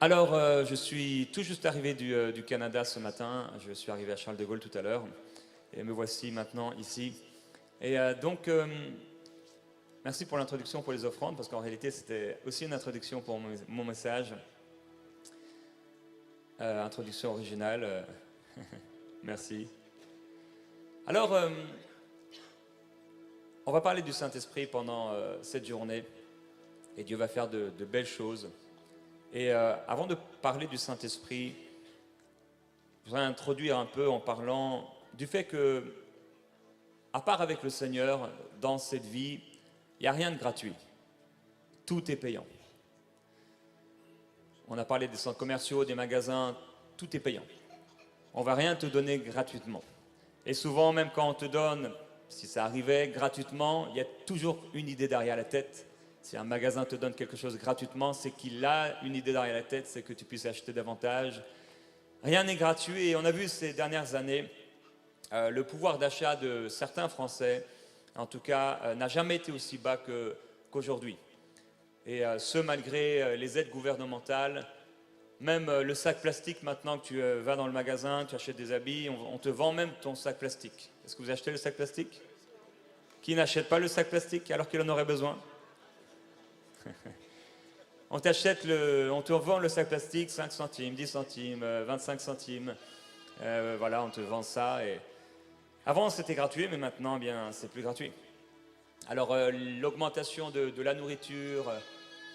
Je suis tout juste arrivé du Canada ce matin. Je suis arrivé à Charles de Gaulle tout à l'heure. Et me voici maintenant ici. Merci pour l'introduction pour les offrandes, parce qu'en réalité, c'était aussi une introduction pour mon message. Introduction originale. Merci. On va parler du Saint-Esprit pendant cette journée. Et Dieu va faire de belles choses. Et avant de parler du Saint-Esprit, je voudrais introduire un peu en parlant du fait que, à part avec le Seigneur, dans cette vie, il n'y a rien de gratuit. Tout est payant. On a parlé des centres commerciaux, des magasins, tout est payant. On ne va rien te donner gratuitement. Et souvent, même quand on te donne, si ça arrivait gratuitement, il y a toujours une idée derrière la tête. Si un magasin te donne quelque chose gratuitement, c'est qu'il a une idée derrière la tête, c'est que tu puisses acheter davantage. Rien n'est gratuit et on a vu ces dernières années le pouvoir d'achat de certains Français, en tout cas, n'a jamais été aussi bas qu'aujourd'hui. Et ce, malgré les aides gouvernementales, même le sac plastique, maintenant que tu vas dans le magasin, tu achètes des habits, on te vend même ton sac plastique. Est-ce que vous achetez le sac plastique? Qui n'achète pas le sac plastique alors qu'il en aurait besoin? On te vend le sac plastique 5 centimes, 10 centimes, 25 centimes. Voilà, on te vend ça. Et avant, c'était gratuit, mais maintenant, bien, c'est plus gratuit. L'augmentation de la nourriture,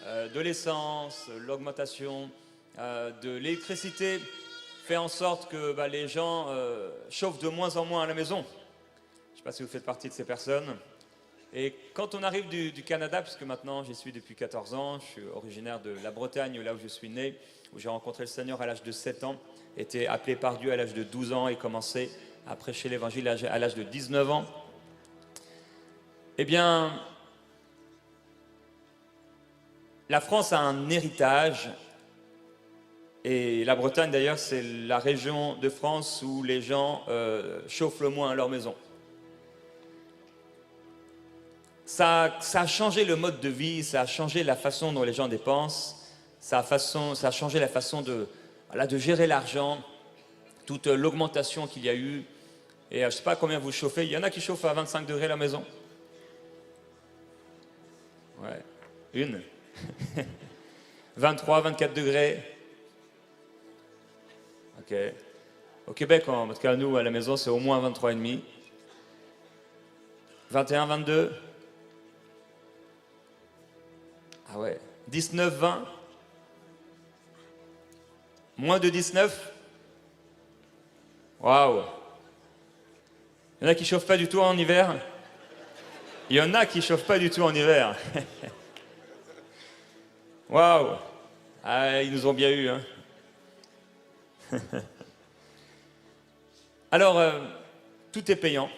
de l'essence, l'augmentation de l'électricité fait en sorte que les gens chauffent de moins en moins à la maison. Je ne sais pas si vous faites partie de ces personnes. Et quand on arrive du Canada, puisque maintenant j'y suis depuis 14 ans, je suis originaire de la Bretagne, là où je suis né, où j'ai rencontré le Seigneur à l'âge de 7 ans, été appelé par Dieu à l'âge de 12 ans et commencé à prêcher l'évangile à l'âge de 19 ans. Eh bien, la France a un héritage, et la Bretagne d'ailleurs, c'est la région de France où les gens chauffent le moins à leur maison. Ça a changé le mode de vie, ça a changé la façon dont les gens dépensent, ça a changé la façon de gérer l'argent, toute l'augmentation qu'il y a eu. Et je ne sais pas combien vous chauffez, il y en a qui chauffent à 25 degrés la maison? Ouais, une. 23, 24 degrés. Ok. Au Québec, en tout cas nous, à la maison, c'est au moins 23,5. 21, 22. Ah ouais, 19, 20. Moins de 19. Waouh. Il y en a qui ne chauffent pas du tout en hiver. Il y en a qui ne chauffent pas du tout en hiver. Waouh. Ah, ils nous ont bien eu, hein. Tout est payant.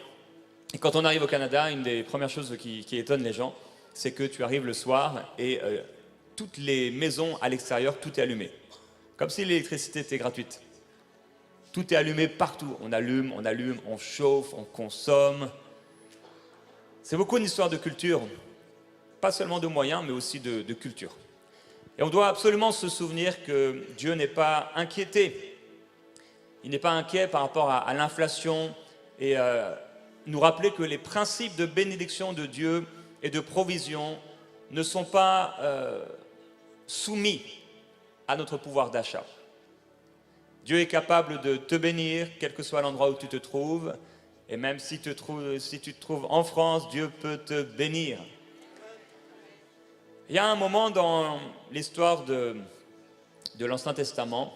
Et quand on arrive au Canada, une des premières choses qui étonne les gens, c'est que tu arrives le soir et toutes les maisons à l'extérieur, tout est allumé. Comme si l'électricité était gratuite. Tout est allumé partout. On allume, on chauffe, on consomme. C'est beaucoup une histoire de culture. Pas seulement de moyens, mais aussi de culture. Et on doit absolument se souvenir que Dieu n'est pas inquiété. Il n'est pas inquiet par rapport à l'inflation et nous rappeler que les principes de bénédiction de Dieu et de provision ne sont pas soumis à notre pouvoir d'achat. Dieu est capable de te bénir, quel que soit l'endroit où tu te trouves, et même si tu te trouves en France, Dieu peut te bénir. Il y a un moment dans l'histoire de l'Ancien Testament,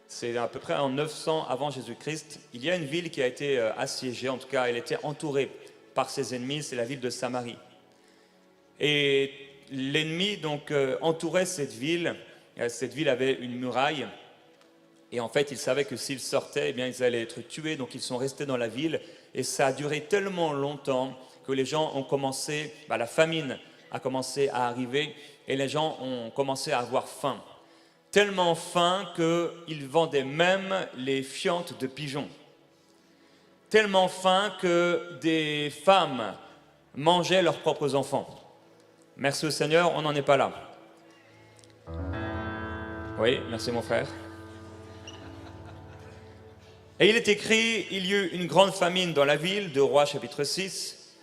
c'est à peu près en 900 avant Jésus-Christ, il y a une ville qui a été assiégée, en tout cas elle était entourée par ses ennemis, c'est la ville de Samarie. Et l'ennemi donc entourait cette ville avait une muraille, et en fait ils savaient que s'ils sortaient, eh bien, ils allaient être tués, donc ils sont restés dans la ville, et ça a duré tellement longtemps que les gens ont commencé, la famine a commencé à arriver, et les gens ont commencé à avoir faim. Tellement faim qu'ils vendaient même les fientes de pigeons. Tellement faim que des femmes mangeaient leurs propres enfants. Merci au Seigneur, on n'en est pas là. Oui, merci mon frère. Et il est écrit, il y eut une grande famine dans la ville, de Rois chapitre 6.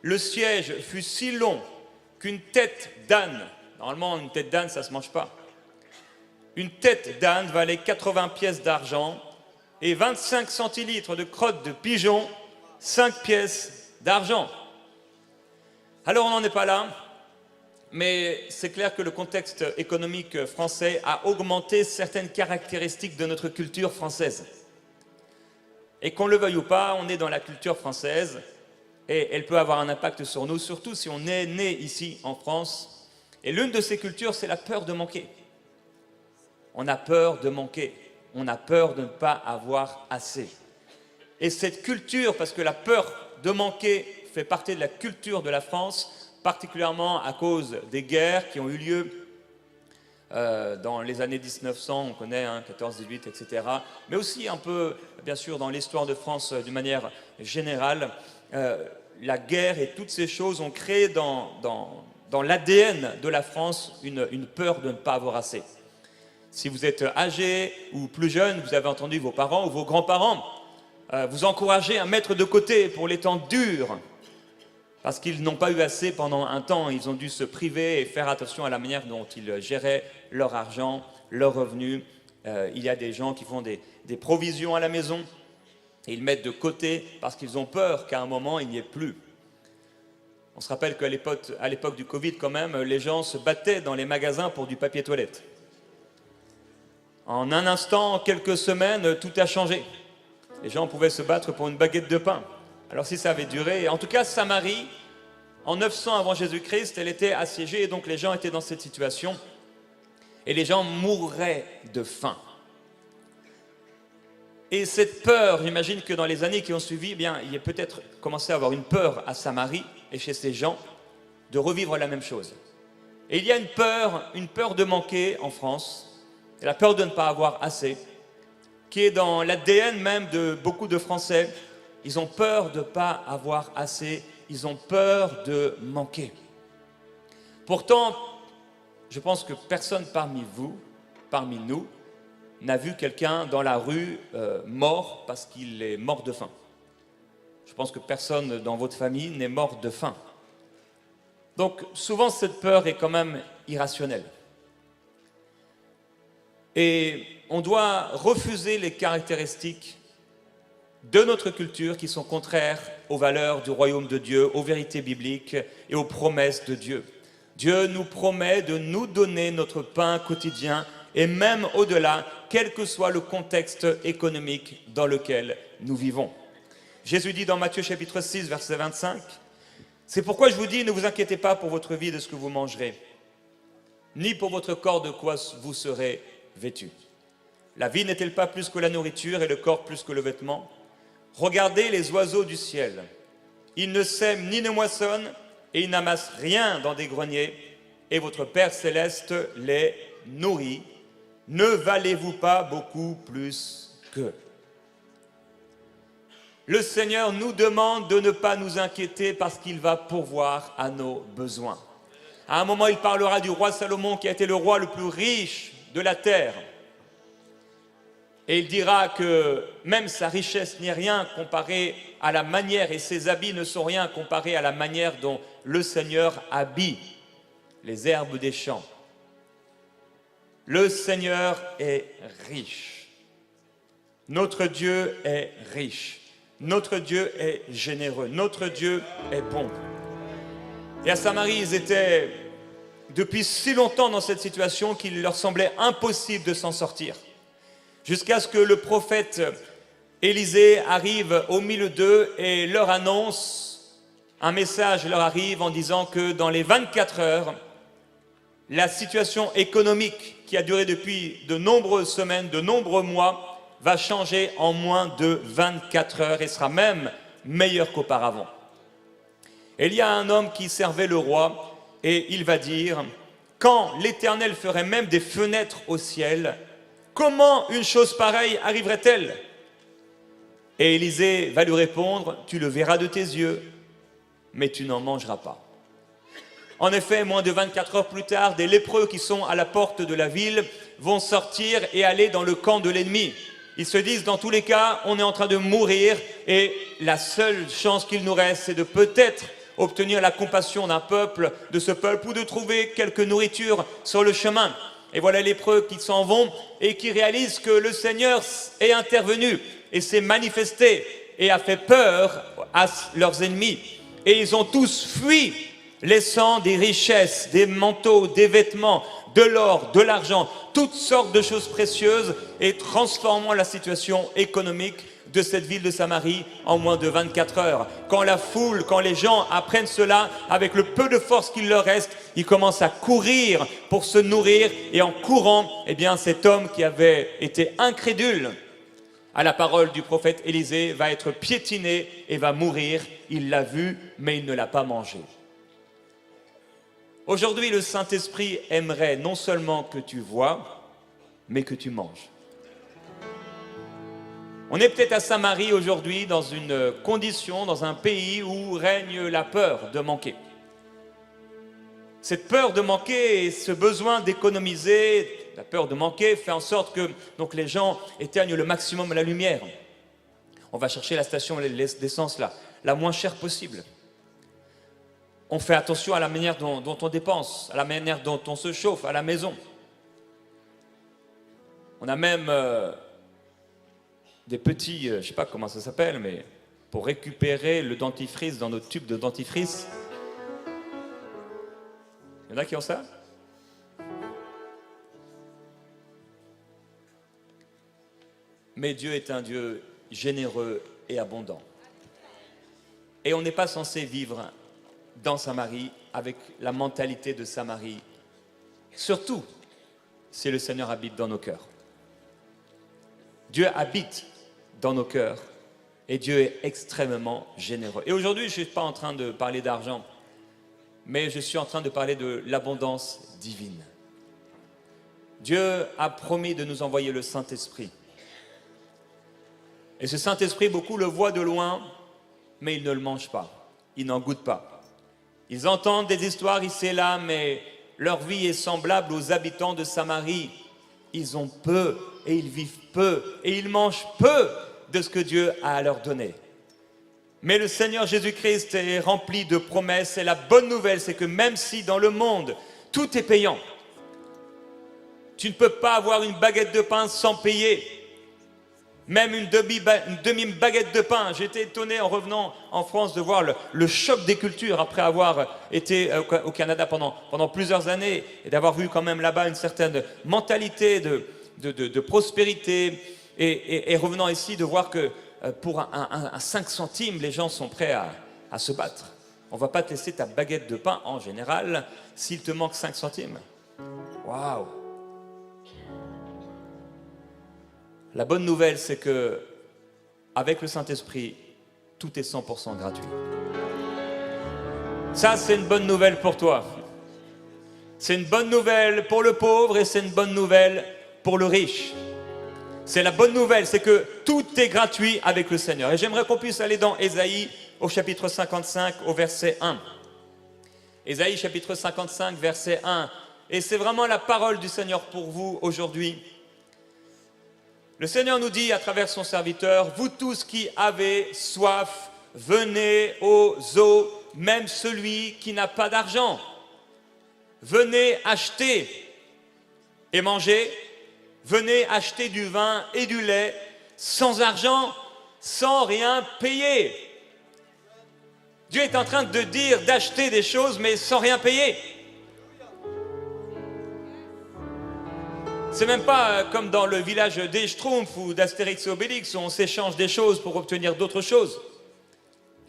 Le siège fut si long qu'une tête d'âne, normalement une tête d'âne ça ne se mange pas, une tête d'âne valait 80 pièces d'argent et 25 centilitres de crottes de pigeon, 5 pièces d'argent. Alors on n'en est pas là, mais c'est clair que le contexte économique français a augmenté certaines caractéristiques de notre culture française. Et qu'on le veuille ou pas, on est dans la culture française et elle peut avoir un impact sur nous, surtout si on est né ici en France. Et l'une de ces cultures, c'est la peur de manquer. On a peur de manquer, on a peur de ne pas avoir assez. Et cette culture, parce que la peur de manquer fait partie de la culture de la France, particulièrement à cause des guerres qui ont eu lieu dans les années 1900, on connaît, 14-18, etc. Mais aussi un peu, bien sûr, dans l'histoire de France d'une manière générale, la guerre et toutes ces choses ont créé dans l'ADN de la France une peur de ne pas avoir assez. Si vous êtes âgé ou plus jeune, vous avez entendu vos parents ou vos grands-parents vous encourager à mettre de côté pour les temps durs, parce qu'ils n'ont pas eu assez pendant un temps, ils ont dû se priver et faire attention à la manière dont ils géraient leur argent, leurs revenus. Il y a des gens qui font des provisions à la maison, et ils mettent de côté parce qu'ils ont peur qu'à un moment il n'y ait plus. On se rappelle qu'à l'époque du Covid, quand même, les gens se battaient dans les magasins pour du papier toilette. En un instant, en quelques semaines, tout a changé. Les gens pouvaient se battre pour une baguette de pain. Alors si ça avait duré, en tout cas Samarie, en 900 avant Jésus-Christ, elle était assiégée et donc les gens étaient dans cette situation et les gens mourraient de faim. Et cette peur, j'imagine que dans les années qui ont suivi, eh bien, il y a peut-être commencé à avoir une peur à Samarie et chez ces gens de revivre la même chose. Et il y a une peur de manquer en France, et la peur de ne pas avoir assez, qui est dans l'ADN même de beaucoup de Français. Ils ont peur de ne pas avoir assez, ils ont peur de manquer. Pourtant, je pense que personne parmi vous, parmi nous, n'a vu quelqu'un dans la rue mort parce qu'il est mort de faim. Je pense que personne dans votre famille n'est mort de faim. Donc souvent cette peur est quand même irrationnelle. Et on doit refuser les caractéristiques de notre culture qui sont contraires aux valeurs du royaume de Dieu, aux vérités bibliques et aux promesses de Dieu. Dieu nous promet de nous donner notre pain quotidien et même au-delà, quel que soit le contexte économique dans lequel nous vivons. Jésus dit dans Matthieu chapitre 6, verset 25, « C'est pourquoi je vous dis, ne vous inquiétez pas pour votre vie de ce que vous mangerez, ni pour votre corps de quoi vous serez vêtus. La vie n'est-elle pas plus que la nourriture et le corps plus que le vêtement ? Regardez les oiseaux du ciel. Ils ne sèment ni ne moissonnent et ils n'amassent rien dans des greniers et votre Père céleste les nourrit. Ne valez-vous pas beaucoup plus qu'eux ? » Le Seigneur nous demande de ne pas nous inquiéter parce qu'il va pourvoir à nos besoins. À un moment, il parlera du roi Salomon qui a été le roi le plus riche de la terre. Et il dira que même sa richesse n'est rien comparé à la manière, et ses habits ne sont rien comparés à la manière dont le Seigneur habille les herbes des champs. Le Seigneur est riche. Notre Dieu est riche. Notre Dieu est généreux. Notre Dieu est bon. Et à Samarie, ils étaient depuis si longtemps dans cette situation qu'il leur semblait impossible de s'en sortir. Jusqu'à ce que le prophète Élisée arrive au milieu d'eux et leur annonce, un message leur arrive en disant que dans les 24 heures, la situation économique qui a duré depuis de nombreuses semaines, de nombreux mois, va changer en moins de 24 heures et sera même meilleure qu'auparavant. Et il y a un homme qui servait le roi et il va dire « Quand l'Éternel ferait même des fenêtres au ciel, comment une chose pareille arriverait-elle » Et Élisée va lui répondre « Tu le verras de tes yeux, mais tu n'en mangeras pas. » En effet, moins de 24 heures plus tard, des lépreux qui sont à la porte de la ville vont sortir et aller dans le camp de l'ennemi. Ils se disent, dans tous les cas, on est en train de mourir et la seule chance qu'il nous reste, c'est de peut-être obtenir la compassion d'un peuple, de ce peuple, ou de trouver quelque nourriture sur le chemin. Et voilà les lépreux qui s'en vont et qui réalisent que le Seigneur est intervenu et s'est manifesté et a fait peur à leurs ennemis. Et ils ont tous fui, laissant des richesses, des manteaux, des vêtements, de l'or, de l'argent, toutes sortes de choses précieuses et transformant la situation économique de cette ville de Samarie en moins de 24 heures. Quand la foule, quand les gens apprennent cela, avec le peu de force qu'il leur reste, ils commencent à courir pour se nourrir et en courant, eh bien, cet homme qui avait été incrédule à la parole du prophète Élisée va être piétiné et va mourir. Il l'a vu, mais il ne l'a pas mangé. Aujourd'hui, le Saint-Esprit aimerait non seulement que tu vois, mais que tu manges. On est peut-être à Samarie aujourd'hui dans une condition, dans un pays où règne la peur de manquer. Cette peur de manquer et ce besoin d'économiser, la peur de manquer fait en sorte que donc, les gens éteignent le maximum la lumière. On va chercher la station d'essence la moins chère possible. On fait attention à la manière dont on dépense, à la manière dont on se chauffe à la maison. On a même des petits, je ne sais pas comment ça s'appelle, mais pour récupérer le dentifrice dans nos tubes de dentifrice. Il y en a qui ont ça? Mais Dieu est un Dieu généreux et abondant. Et on n'est pas censé vivre dans Samarie avec la mentalité de Samarie. Surtout si le Seigneur habite dans nos cœurs. Dieu habite dans nos cœurs et Dieu est extrêmement généreux. Et aujourd'hui, je ne suis pas en train de parler d'argent, mais je suis en train de parler de l'abondance divine. Dieu a promis de nous envoyer le Saint-Esprit. Et ce Saint-Esprit, beaucoup le voient de loin, mais ils ne le mangent pas, ils n'en goûtent pas. Ils entendent des histoires ici et là, mais leur vie est semblable aux habitants de Samarie. Ils ont peu et ils vivent peu et ils mangent peu de ce que Dieu a à leur donner. Mais le Seigneur Jésus-Christ est rempli de promesses et la bonne nouvelle, c'est que même si dans le monde, tout est payant, tu ne peux pas avoir une baguette de pain sans payer. Même une demi-baguette de pain. J'ai été étonné en revenant en France de voir le choc des cultures après avoir été au Canada pendant plusieurs années et d'avoir vu quand même là-bas une certaine mentalité de prospérité et revenant ici de voir que pour un 5 centimes, les gens sont prêts à se battre. On ne va pas te laisser ta baguette de pain en général s'il te manque 5 centimes. Waouh! La bonne nouvelle, c'est que avec le Saint-Esprit, tout est 100% gratuit. Ça, c'est une bonne nouvelle pour toi. C'est une bonne nouvelle pour le pauvre et c'est une bonne nouvelle pour le riche. C'est la bonne nouvelle, c'est que tout est gratuit avec le Seigneur. Et j'aimerais qu'on puisse aller dans Ésaïe au chapitre 55, au verset 1. Ésaïe chapitre 55, verset 1. Et c'est vraiment la parole du Seigneur pour vous aujourd'hui. Le Seigneur nous dit à travers son serviteur, vous tous qui avez soif, venez aux eaux, même celui qui n'a pas d'argent. Venez acheter et manger, venez acheter du vin et du lait sans argent, sans rien payer. Dieu est en train de dire d'acheter des choses mais sans rien payer. C'est même pas comme dans le village des Schtroumpfs ou d'Astérix et Obélix où on s'échange des choses pour obtenir d'autres choses.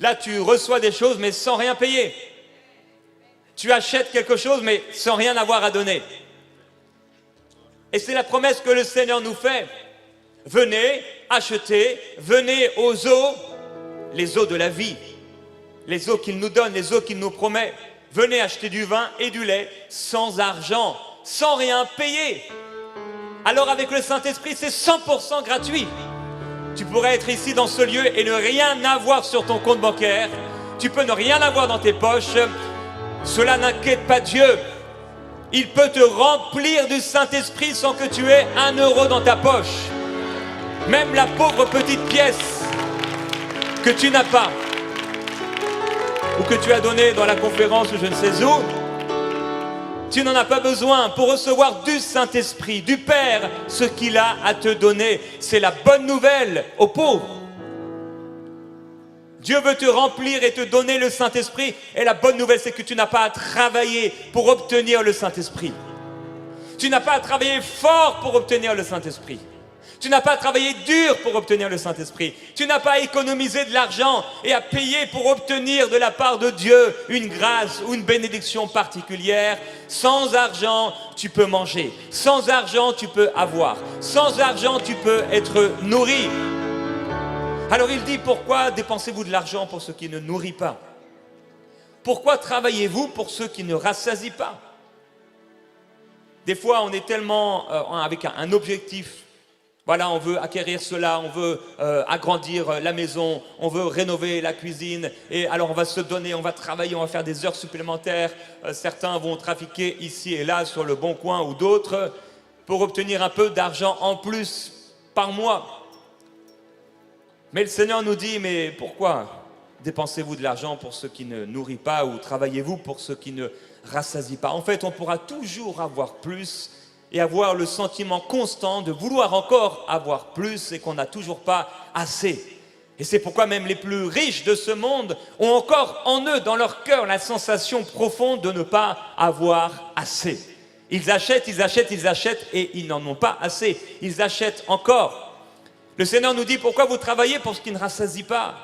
Là, tu reçois des choses mais sans rien payer. Tu achètes quelque chose mais sans rien avoir à donner. Et c'est la promesse que le Seigneur nous fait. Venez acheter, venez aux eaux, les eaux de la vie, les eaux qu'il nous donne, les eaux qu'il nous promet. Venez acheter du vin et du lait sans argent, sans rien payer. Alors avec le Saint-Esprit, c'est 100% gratuit. Tu pourrais être ici dans ce lieu et ne rien avoir sur ton compte bancaire. Tu peux ne rien avoir dans tes poches. Cela n'inquiète pas Dieu. Il peut te remplir du Saint-Esprit sans que tu aies 1 euro dans ta poche. Même la pauvre petite pièce que tu n'as pas, ou que tu as donnée dans la conférence ou je ne sais où, tu n'en as pas besoin pour recevoir du Saint-Esprit, du Père, ce qu'il a à te donner. C'est la bonne nouvelle aux pauvres. Dieu veut te remplir et te donner le Saint-Esprit. Et la bonne nouvelle, c'est que tu n'as pas à travailler pour obtenir le Saint-Esprit. Tu n'as pas à travailler fort pour obtenir le Saint-Esprit. Tu n'as pas à travailler dur pour obtenir le Saint-Esprit. Tu n'as pas à économiser de l'argent et à payer pour obtenir de la part de Dieu une grâce ou une bénédiction particulière. Sans argent, tu peux manger. Sans argent, tu peux avoir. Sans argent, tu peux être nourri. Alors il dit, pourquoi dépensez-vous de l'argent pour ce qui ne nourrit pas? Pourquoi travaillez-vous pour ceux qui ne rassasient pas? Des fois, on est tellement avec un objectif. Voilà, on veut acquérir cela, on veut agrandir la maison, on veut rénover la cuisine. Et alors on va se donner, on va travailler, on va faire des heures supplémentaires. Certains vont trafiquer ici et là sur le Bon Coin ou d'autres pour obtenir un peu d'argent en plus par mois. Mais le Seigneur nous dit, mais pourquoi dépensez-vous de l'argent pour ce qui ne nourrit pas ou travaillez-vous pour ce qui ne rassasie pas? En fait, on pourra toujours avoir plus et avoir le sentiment constant de vouloir encore avoir plus et qu'on n'a toujours pas assez. Et c'est pourquoi même les plus riches de ce monde ont encore en eux, dans leur cœur, la sensation profonde de ne pas avoir assez. Ils achètent, ils achètent, ils achètent et ils n'en ont pas assez. Ils achètent encore. Le Seigneur nous dit, pourquoi vous travaillez pour ce qui ne rassasie pas?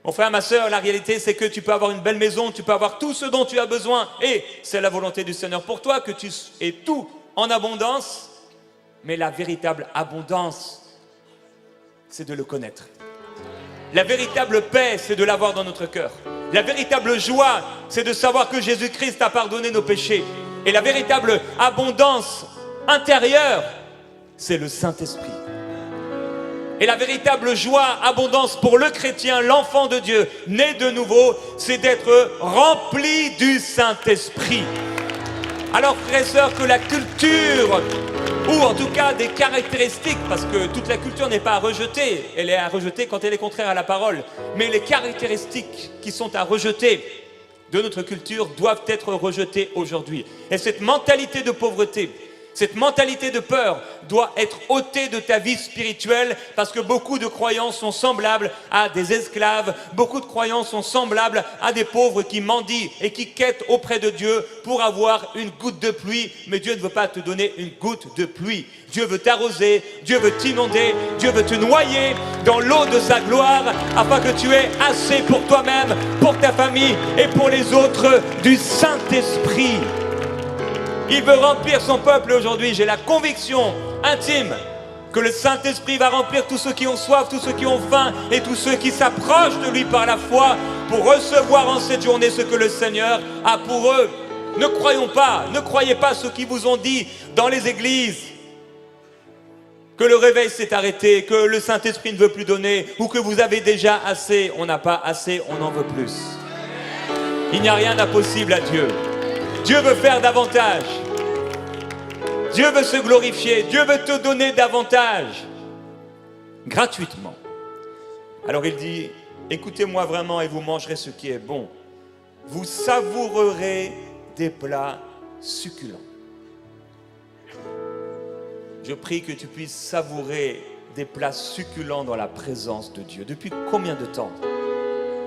Mon frère, ma soeur, la réalité c'est que tu peux avoir une belle maison, tu peux avoir tout ce dont tu as besoin et c'est la volonté du Seigneur pour toi que tu aies tout en abondance, mais la véritable abondance, c'est de le connaître. La véritable paix, c'est de l'avoir dans notre cœur. La véritable joie, c'est de savoir que Jésus-Christ a pardonné nos péchés. Et la véritable abondance intérieure, c'est le Saint-Esprit. Et la véritable joie, abondance pour le chrétien, l'enfant de Dieu, né de nouveau, c'est d'être rempli du Saint-Esprit. Alors frères et sœurs, que la culture, ou en tout cas des caractéristiques, parce que toute la culture n'est pas à rejeter, elle est à rejeter quand elle est contraire à la parole, mais les caractéristiques qui sont à rejeter de notre culture doivent être rejetées aujourd'hui. Et cette mentalité de pauvreté, cette mentalité de peur doit être ôtée de ta vie spirituelle parce que beaucoup de croyants sont semblables à des esclaves, beaucoup de croyants sont semblables à des pauvres qui mendient et qui quêtent auprès de Dieu pour avoir une goutte de pluie. Mais Dieu ne veut pas te donner une goutte de pluie. Dieu veut t'arroser, Dieu veut t'inonder, Dieu veut te noyer dans l'eau de sa gloire afin que tu aies assez pour toi-même, pour ta famille et pour les autres du Saint-Esprit. Il veut remplir son peuple aujourd'hui. J'ai la conviction intime que le Saint-Esprit va remplir tous ceux qui ont soif, tous ceux qui ont faim et tous ceux qui s'approchent de lui par la foi pour recevoir en cette journée ce que le Seigneur a pour eux. Ne croyez pas ceux qui vous ont dit dans les églises que le réveil s'est arrêté, que le Saint-Esprit ne veut plus donner ou que vous avez déjà assez. On n'a pas assez, on en veut plus. Il n'y a rien d'impossible à Dieu. Dieu veut faire davantage. Dieu veut se glorifier. Dieu veut te donner davantage. Gratuitement. Alors il dit, écoutez-moi vraiment et vous mangerez ce qui est bon. Vous savourerez des plats succulents. Je prie que tu puisses savourer des plats succulents dans la présence de Dieu. Depuis combien de temps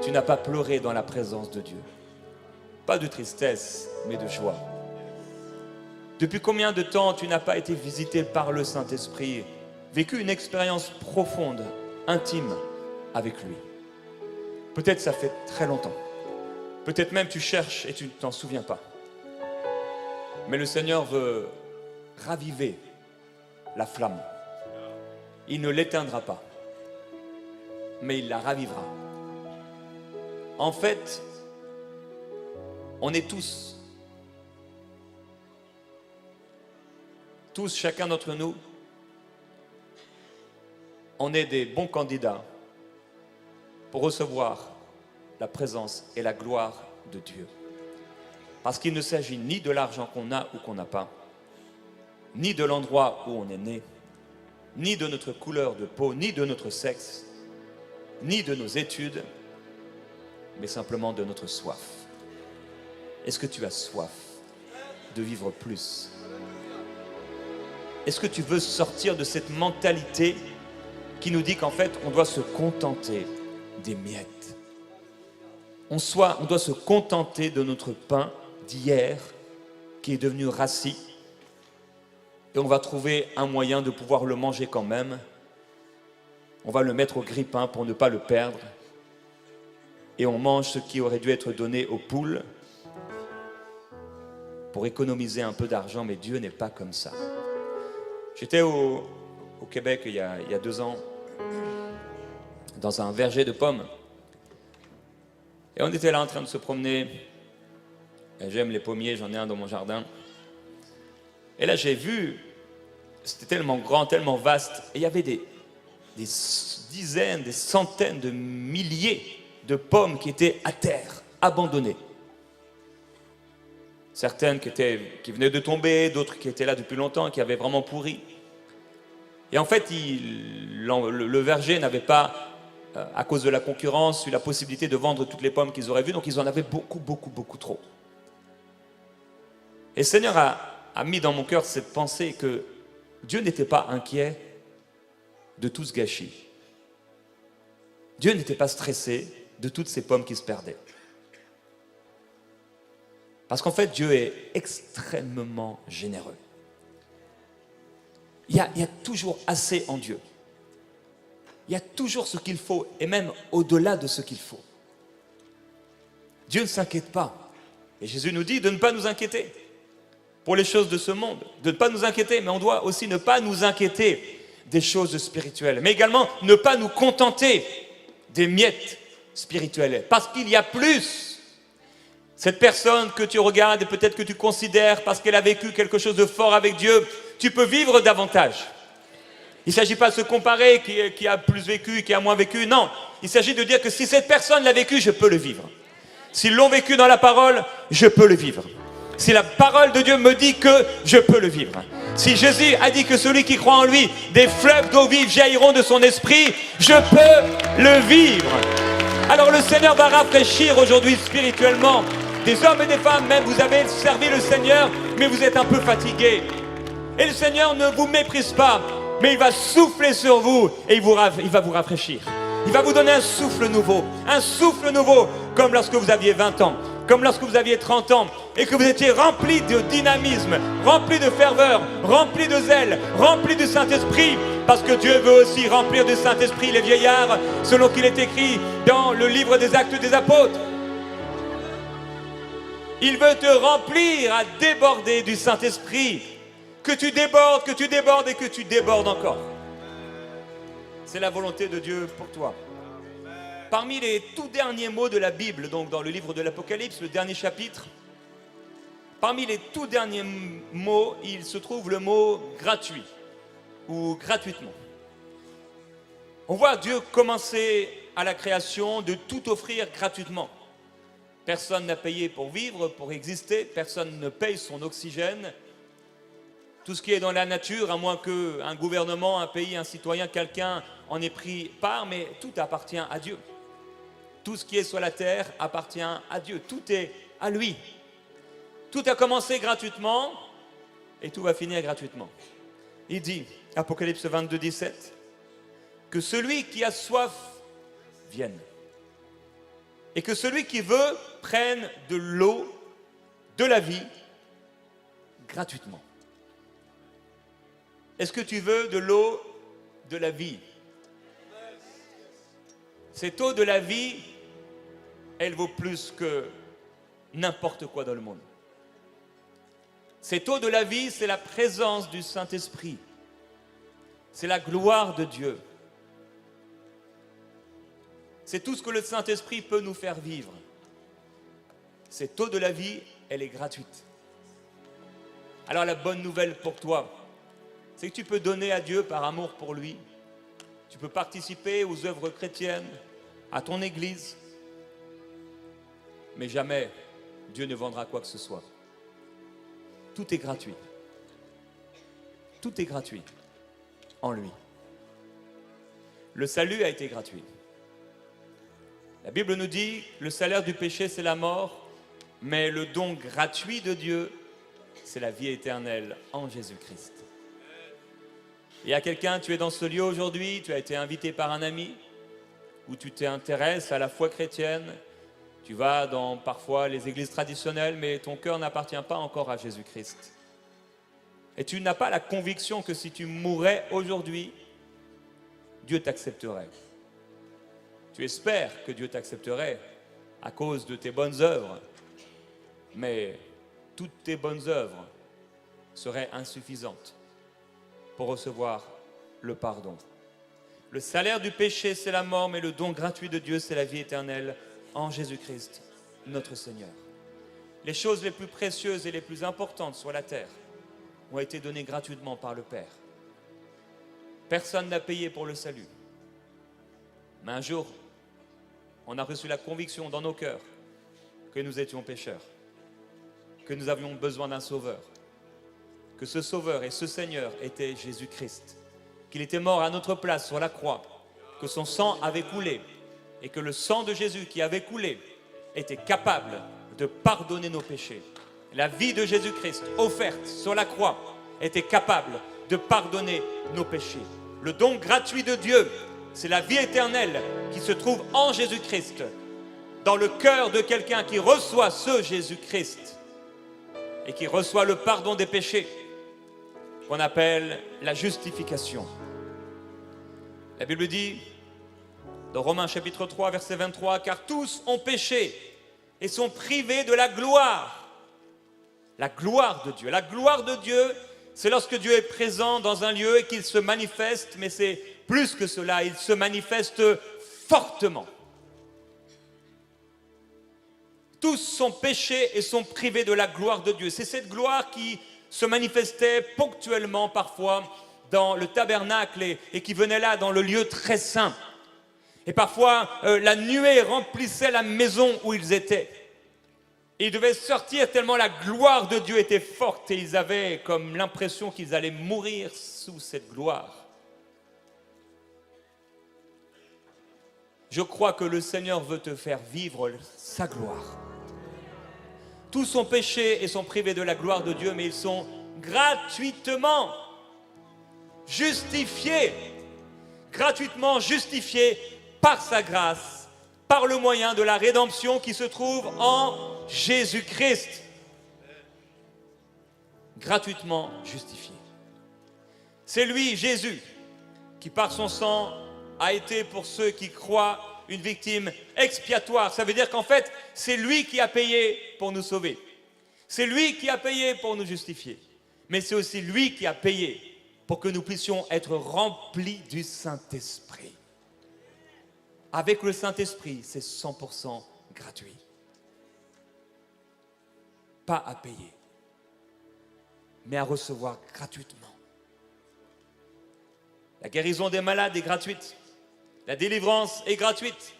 tu n'as pas pleuré dans la présence de Dieu? Pas de tristesse, mais de joie. Depuis combien de temps tu n'as pas été visité par le Saint-Esprit, vécu une expérience profonde, intime avec lui? Peut-être ça fait très longtemps. Peut-être même tu cherches et tu ne t'en souviens pas. Mais le Seigneur veut raviver la flamme. Il ne l'éteindra pas, mais il la ravivera. En fait, on est tous, chacun d'entre nous, on est des bons candidats pour recevoir la présence et la gloire de Dieu. Parce qu'il ne s'agit ni de l'argent qu'on a ou qu'on n'a pas, ni de l'endroit où on est né, ni de notre couleur de peau, ni de notre sexe, ni de nos études, mais simplement de notre soif. Est-ce que tu as soif de vivre plus? Est-ce que tu veux sortir de cette mentalité qui nous dit qu'en fait, on doit se contenter des miettes? On doit se contenter de notre pain d'hier qui est devenu rassis et on va trouver un moyen de pouvoir le manger quand même. On va le mettre au grille-pain pour ne pas le perdre et on mange ce qui aurait dû être donné aux poules pour économiser un peu d'argent, mais Dieu n'est pas comme ça. J'étais au Québec il y a 2 ans dans un verger de pommes et on était là en train de se promener. J'aime les pommiers, j'en ai un dans mon jardin. Et là j'ai vu, c'était tellement grand, tellement vaste, et il y avait des dizaines, des centaines de milliers de pommes qui étaient à terre, abandonnées. Certaines qui venaient de tomber, d'autres qui étaient là depuis longtemps, qui avaient vraiment pourri. Et en fait, le verger n'avait pas, à cause de la concurrence, eu la possibilité de vendre toutes les pommes qu'ils auraient vues, donc ils en avaient beaucoup trop. Et le Seigneur a mis dans mon cœur cette pensée que Dieu n'était pas inquiet de tout ce gâchis. Dieu n'était pas stressé de toutes ces pommes qui se perdaient. Parce qu'en fait, Dieu est extrêmement généreux. Il y a toujours assez en Dieu. Il y a toujours ce qu'il faut, et même au-delà de ce qu'il faut. Dieu ne s'inquiète pas. Et Jésus nous dit de ne pas nous inquiéter pour les choses de ce monde, de ne pas nous inquiéter, mais on doit aussi ne pas nous inquiéter des choses spirituelles, mais également ne pas nous contenter des miettes spirituelles, parce qu'il y a plus. Cette personne que tu regardes et peut-être que tu considères parce qu'elle a vécu quelque chose de fort avec Dieu, tu peux vivre davantage. Il ne s'agit pas de se comparer qui a plus vécu, qui a moins vécu, non. Il s'agit de dire que si cette personne l'a vécu, je peux le vivre. S'ils l'ont vécu dans la parole, je peux le vivre. Si la parole de Dieu me dit que je peux le vivre. Si Jésus a dit que celui qui croit en lui, des fleuves d'eau vive jailliront de son esprit, je peux le vivre. Alors le Seigneur va rafraîchir aujourd'hui spirituellement des hommes et des femmes, même vous avez servi le Seigneur, mais vous êtes un peu fatigués. Et le Seigneur ne vous méprise pas, mais il va souffler sur vous et il va vous rafraîchir. Il va vous donner un souffle nouveau, comme lorsque vous aviez 20 ans, comme lorsque vous aviez 30 ans, et que vous étiez rempli de dynamisme, rempli de ferveur, rempli de zèle, rempli du Saint-Esprit, parce que Dieu veut aussi remplir du Saint-Esprit les vieillards, selon qu'il est écrit dans le livre des Actes des Apôtres. Il veut te remplir à déborder du Saint-Esprit, que tu débordes et que tu débordes encore. C'est la volonté de Dieu pour toi. Parmi les tout derniers mots de la Bible, donc dans le livre de l'Apocalypse, le dernier chapitre, parmi les tout derniers mots, il se trouve le mot gratuit ou gratuitement. On voit Dieu commencer à la création de tout offrir gratuitement. Personne n'a payé pour vivre, pour exister, personne ne paye son oxygène. Tout ce qui est dans la nature, à moins qu'un gouvernement, un pays, un citoyen, quelqu'un en ait pris part, mais tout appartient à Dieu. Tout ce qui est sur la terre appartient à Dieu. Tout est à lui. Tout a commencé gratuitement et tout va finir gratuitement. Il dit, Apocalypse 22, 17, que celui qui a soif vienne. Et que celui qui veut prenne de l'eau de la vie gratuitement. Est-ce que tu veux de l'eau de la vie? Cette eau de la vie, elle vaut plus que n'importe quoi dans le monde. Cette eau de la vie, c'est la présence du Saint-Esprit. C'est la gloire de Dieu. C'est tout ce que le Saint-Esprit peut nous faire vivre. Cette eau de la vie, elle est gratuite. Alors la bonne nouvelle pour toi, c'est que tu peux donner à Dieu par amour pour lui. Tu peux participer aux œuvres chrétiennes, à ton église, mais jamais Dieu ne vendra quoi que ce soit. Tout est gratuit. Tout est gratuit en lui. Le salut a été gratuit. La Bible nous dit, le salaire du péché, c'est la mort, mais le don gratuit de Dieu, c'est la vie éternelle en Jésus-Christ. Il y a quelqu'un, tu es dans ce lieu aujourd'hui, tu as été invité par un ami, ou tu t'intéresses à la foi chrétienne, tu vas dans parfois les églises traditionnelles, mais ton cœur n'appartient pas encore à Jésus-Christ. Et tu n'as pas la conviction que si tu mourais aujourd'hui, Dieu t'accepterait. Tu espères que Dieu t'accepterait à cause de tes bonnes œuvres, mais toutes tes bonnes œuvres seraient insuffisantes pour recevoir le pardon. Le salaire du péché, c'est la mort, mais le don gratuit de Dieu, c'est la vie éternelle en Jésus-Christ, notre Seigneur. Les choses les plus précieuses et les plus importantes sur la terre ont été données gratuitement par le Père. Personne n'a payé pour le salut. Mais un jour, on a reçu la conviction dans nos cœurs que nous étions pécheurs, que nous avions besoin d'un sauveur, que ce sauveur et ce Seigneur était Jésus-Christ, qu'il était mort à notre place sur la croix, que son sang avait coulé et que le sang de Jésus qui avait coulé était capable de pardonner nos péchés. La vie de Jésus-Christ offerte sur la croix était capable de pardonner nos péchés. Le don gratuit de Dieu, c'est la vie éternelle qui se trouve en Jésus-Christ, dans le cœur de quelqu'un qui reçoit ce Jésus-Christ et qui reçoit le pardon des péchés, qu'on appelle la justification. La Bible dit, dans Romains chapitre 3, verset 23, « Car tous ont péché et sont privés de la gloire. » La gloire de Dieu. La gloire de Dieu, c'est lorsque Dieu est présent dans un lieu et qu'il se manifeste, mais c'est plus que cela, il se manifeste fortement. Tous sont péchés et sont privés de la gloire de Dieu. C'est cette gloire qui se manifestait ponctuellement parfois dans le tabernacle et qui venait là dans le lieu très saint. Et parfois, la nuée remplissait la maison où ils étaient. Et ils devaient sortir tellement la gloire de Dieu était forte et ils avaient comme l'impression qu'ils allaient mourir sous cette gloire. Je crois que le Seigneur veut te faire vivre sa gloire. Tous sont péchés et sont privés de la gloire de Dieu, mais ils sont gratuitement justifiés par sa grâce, par le moyen de la rédemption qui se trouve en Jésus-Christ. Gratuitement justifié. C'est lui, Jésus, qui par son sang a été pour ceux qui croient une victime expiatoire. Ça veut dire qu'en fait, c'est lui qui a payé pour nous sauver. C'est lui qui a payé pour nous justifier. Mais c'est aussi lui qui a payé pour que nous puissions être remplis du Saint-Esprit. Avec le Saint-Esprit, c'est 100% gratuit. Pas à payer, mais à recevoir gratuitement. La guérison des malades est gratuite. La délivrance est gratuite.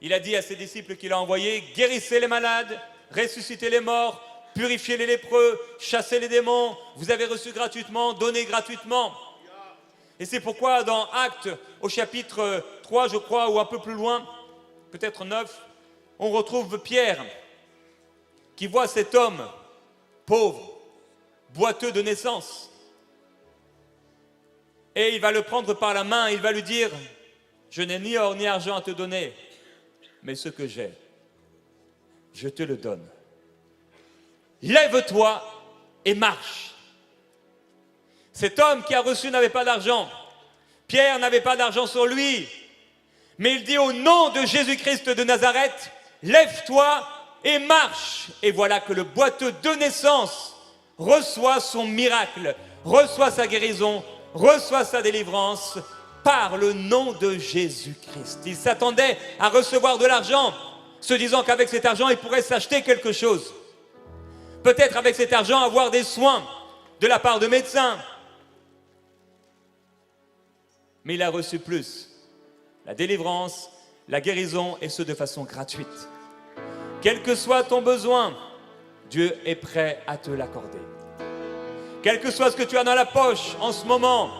Il a dit à ses disciples qu'il a envoyés, guérissez les malades, ressuscitez les morts, purifiez les lépreux, chassez les démons. Vous avez reçu gratuitement, donnez gratuitement. Et c'est pourquoi dans Actes, au chapitre 3, je crois, ou un peu plus loin, peut-être 9, on retrouve Pierre qui voit cet homme pauvre, boiteux de naissance. Et il va le prendre par la main, il va lui dire, je n'ai ni or ni argent à te donner, mais ce que j'ai, je te le donne. Lève-toi et marche. Cet homme qui a reçu n'avait pas d'argent. Pierre n'avait pas d'argent sur lui. Mais il dit au nom de Jésus-Christ de Nazareth, lève-toi et marche. Et voilà que le boiteux de naissance reçoit son miracle, reçoit sa guérison, reçoit sa délivrance par le nom de Jésus-Christ. Il s'attendait à recevoir de l'argent, se disant qu'avec cet argent, il pourrait s'acheter quelque chose. Peut-être avec cet argent avoir des soins de la part de médecins. Mais il a reçu plus. La délivrance, la guérison, et ce de façon gratuite. Quel que soit ton besoin, Dieu est prêt à te l'accorder. Quel que soit ce que tu as dans la poche en ce moment,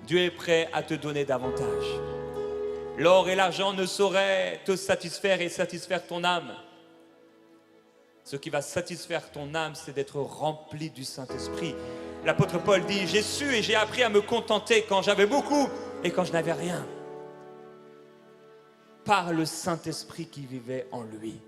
Dieu est prêt à te donner davantage. L'or et l'argent ne sauraient te satisfaire et satisfaire ton âme. Ce qui va satisfaire ton âme, c'est d'être rempli du Saint-Esprit. L'apôtre Paul dit, j'ai su et j'ai appris à me contenter quand j'avais beaucoup et quand je n'avais rien. Par le Saint-Esprit qui vivait en lui.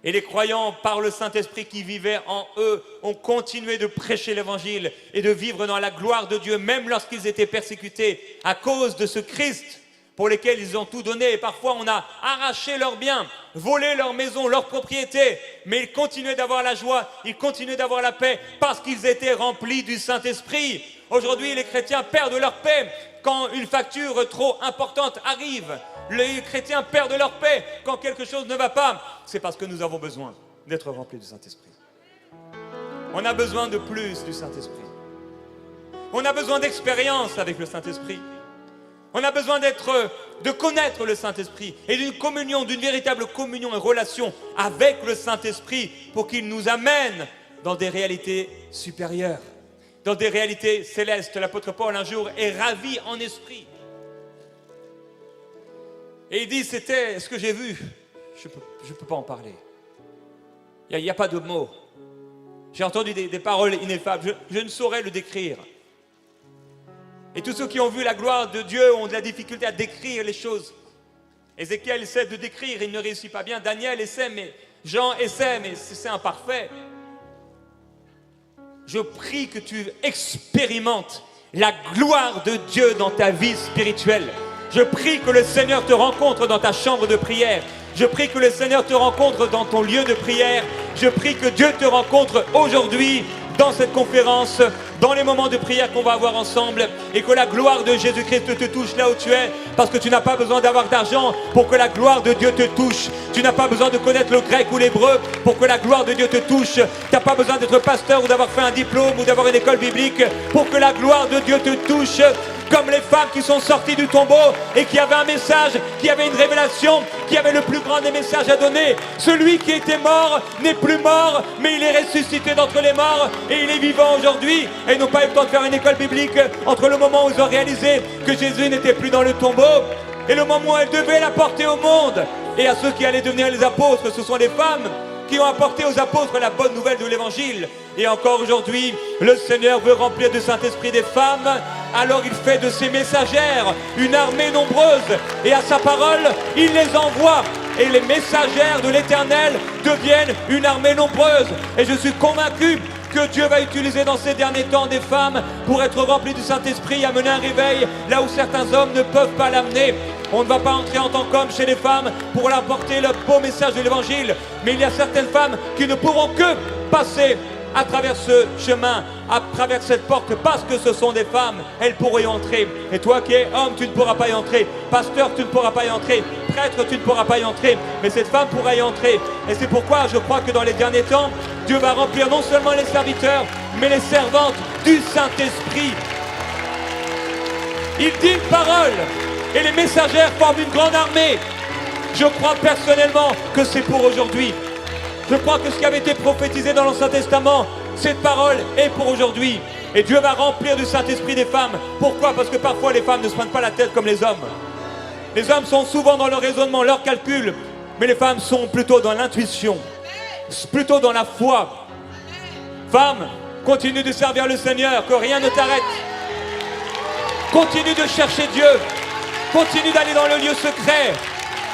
Et les croyants, par le Saint-Esprit qui vivait en eux, ont continué de prêcher l'Évangile et de vivre dans la gloire de Dieu, même lorsqu'ils étaient persécutés à cause de ce Christ pour lequel ils ont tout donné. Et parfois, on a arraché leurs biens, volé leurs maisons, leurs propriétés, mais ils continuaient d'avoir la joie, ils continuaient d'avoir la paix parce qu'ils étaient remplis du Saint-Esprit. Aujourd'hui, les chrétiens perdent leur paix quand une facture trop importante arrive. Les chrétiens perdent leur paix quand quelque chose ne va pas. C'est parce que nous avons besoin d'être remplis du Saint-Esprit. On a besoin de plus du Saint-Esprit. On a besoin d'expérience avec le Saint-Esprit. On a besoin de connaître le Saint-Esprit et d'une communion, d'une véritable communion et relation avec le Saint-Esprit pour qu'il nous amène dans des réalités supérieures, dans des réalités célestes. L'apôtre Paul un jour est ravi en esprit. Et il dit, c'était ce que j'ai vu. Je ne peux pas en parler. Il n'y a pas de mots. J'ai entendu des paroles ineffables. Je ne saurais le décrire. Et tous ceux qui ont vu la gloire de Dieu ont de la difficulté à décrire les choses. Ézéchiel essaie de décrire, il ne réussit pas bien. Daniel essaie, mais Jean essaie, mais c'est imparfait. Je prie que tu expérimentes la gloire de Dieu dans ta vie spirituelle. Je prie que le Seigneur te rencontre dans ta chambre de prière. Je prie que le Seigneur te rencontre dans ton lieu de prière. Je prie que Dieu te rencontre aujourd'hui dans cette conférence, dans les moments de prière qu'on va avoir ensemble, et que la gloire de Jésus-Christ te touche là où tu es, parce que tu n'as pas besoin d'avoir d'argent pour que la gloire de Dieu te touche. Tu n'as pas besoin de connaître le grec ou l'hébreu pour que la gloire de Dieu te touche. Tu n'as pas besoin d'être pasteur ou d'avoir fait un diplôme ou d'avoir une école biblique pour que la gloire de Dieu te touche. Comme les femmes qui sont sorties du tombeau et qui avaient un message, qui avaient une révélation, qui avaient le plus grand des messages à donner. Celui qui était mort n'est plus mort, mais il est ressuscité d'entre les morts et il est vivant aujourd'hui. Et ils n'ont pas eu le temps de faire une école biblique entre le moment où ils ont réalisé que Jésus n'était plus dans le tombeau et le moment où elles devaient l'apporter au monde. Et à ceux qui allaient devenir les apôtres, ce sont les femmes qui ont apporté aux apôtres la bonne nouvelle de l'Évangile. Et encore aujourd'hui, le Seigneur veut remplir de Saint-Esprit des femmes. Alors il fait de ses messagères une armée nombreuse. Et à sa parole, il les envoie. Et les messagères de l'Éternel deviennent une armée nombreuse. Et je suis convaincu que Dieu va utiliser dans ces derniers temps des femmes pour être remplis du Saint-Esprit et amener un réveil là où certains hommes ne peuvent pas l'amener. On ne va pas entrer en tant qu'homme chez les femmes pour leur apporter le beau message de l'Évangile. Mais il y a certaines femmes qui ne pourront que passer à travers ce chemin, à travers cette porte, parce que ce sont des femmes, elles pourront y entrer. Et toi qui es homme, tu ne pourras pas y entrer. Pasteur, tu ne pourras pas y entrer. Prêtre, tu ne pourras pas y entrer. Mais cette femme pourra y entrer. Et c'est pourquoi je crois que dans les derniers temps, Dieu va remplir non seulement les serviteurs, mais les servantes du Saint-Esprit. Il dit une parole, et les messagères forment une grande armée. Je crois personnellement que c'est pour aujourd'hui. Je crois que ce qui avait été prophétisé dans l'Ancien Testament, cette parole est pour aujourd'hui. Et Dieu va remplir du Saint-Esprit des femmes. Pourquoi? Parce que parfois les femmes ne se prennent pas la tête comme les hommes. Les hommes sont souvent dans leur raisonnement, leur calcul. Mais les femmes sont plutôt dans l'intuition, plutôt dans la foi. Femmes, continue de servir le Seigneur, que rien ne t'arrête. Continue de chercher Dieu. Continue d'aller dans le lieu secret.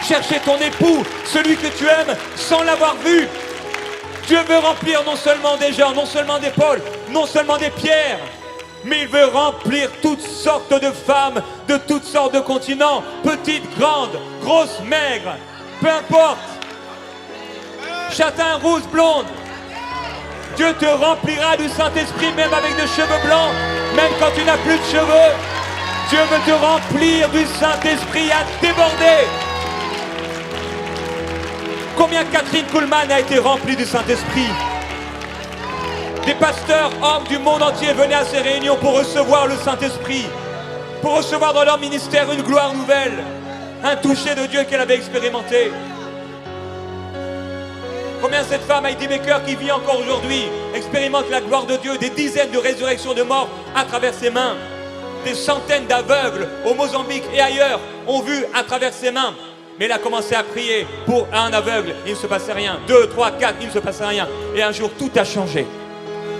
Chercher ton époux, celui que tu aimes, sans l'avoir vu. Dieu veut remplir non seulement des gens, non seulement des Pauls, non seulement des Pierres, mais il veut remplir toutes sortes de femmes, de toutes sortes de continents, petites, grandes, grosses, maigres, peu importe, châtain, rousse, blonde. Dieu te remplira du Saint-Esprit même avec des cheveux blancs, même quand tu n'as plus de cheveux. Dieu veut te remplir du Saint-Esprit à déborder. Combien Catherine Kuhlman a été remplie du Saint-Esprit? Des pasteurs, hommes du monde entier venaient à ces réunions pour recevoir le Saint-Esprit, pour recevoir dans leur ministère une gloire nouvelle, un toucher de Dieu qu'elle avait expérimenté. Combien cette femme, Heidi Baker, qui vit encore aujourd'hui, expérimente la gloire de Dieu, des dizaines de résurrections de morts à travers ses mains. Des centaines d'aveugles au Mozambique et ailleurs ont vu à travers ses mains. Mais elle a commencé à prier pour un aveugle, il ne se passait rien. 2, 3, 4, il ne se passait rien. Et un jour, tout a changé.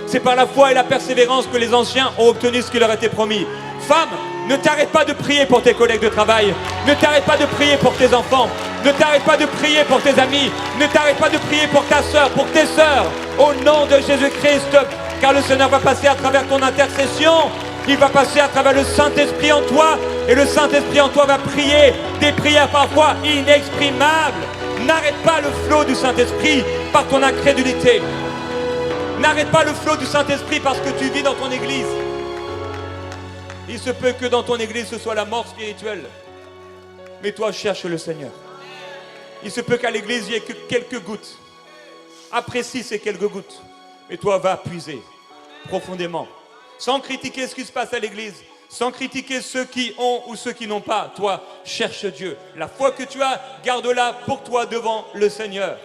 C'est par la foi et la persévérance que les anciens ont obtenu ce qui leur était promis. Femme, ne t'arrête pas de prier pour tes collègues de travail. Ne t'arrête pas de prier pour tes enfants. Ne t'arrête pas de prier pour tes amis. Ne t'arrête pas de prier pour ta sœur, pour tes sœurs. Au nom de Jésus-Christ, car le Seigneur va passer à travers ton intercession. Il va passer à travers le Saint-Esprit en toi. Et le Saint-Esprit en toi va prier des prières parfois inexprimables. N'arrête pas le flot du Saint-Esprit par ton incrédulité. N'arrête pas le flot du Saint-Esprit parce que tu vis dans ton église. Il se peut que dans ton église ce soit la mort spirituelle. Mais toi cherche le Seigneur. Il se peut qu'à l'église il n'y ait que quelques gouttes. Apprécie ces quelques gouttes. Mais toi va puiser profondément. Sans critiquer ce qui se passe à l'église. Sans critiquer ceux qui ont ou ceux qui n'ont pas. Toi cherche Dieu. La foi que tu as, garde-la pour toi devant le Seigneur.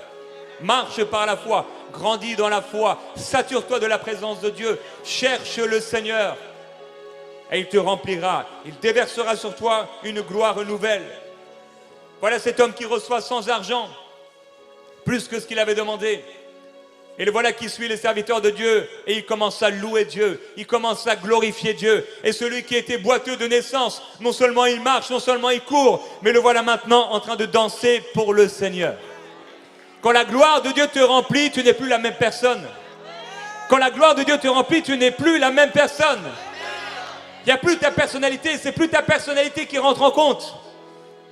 Marche par la foi. Grandis dans la foi. Sature-toi de la présence de Dieu. Cherche le Seigneur. Et il te remplira, il déversera sur toi une gloire nouvelle. Voilà cet homme qui reçoit sans argent, plus que ce qu'il avait demandé. Et le voilà qui suit les serviteurs de Dieu, et il commence à louer Dieu, il commence à glorifier Dieu. Et celui qui était boiteux de naissance, non seulement il marche, non seulement il court, mais le voilà maintenant en train de danser pour le Seigneur. Quand la gloire de Dieu te remplit, tu n'es plus la même personne. Quand la gloire de Dieu te remplit, tu n'es plus la même personne. Il n'y a plus ta personnalité, c'est plus ta personnalité qui rentre en compte.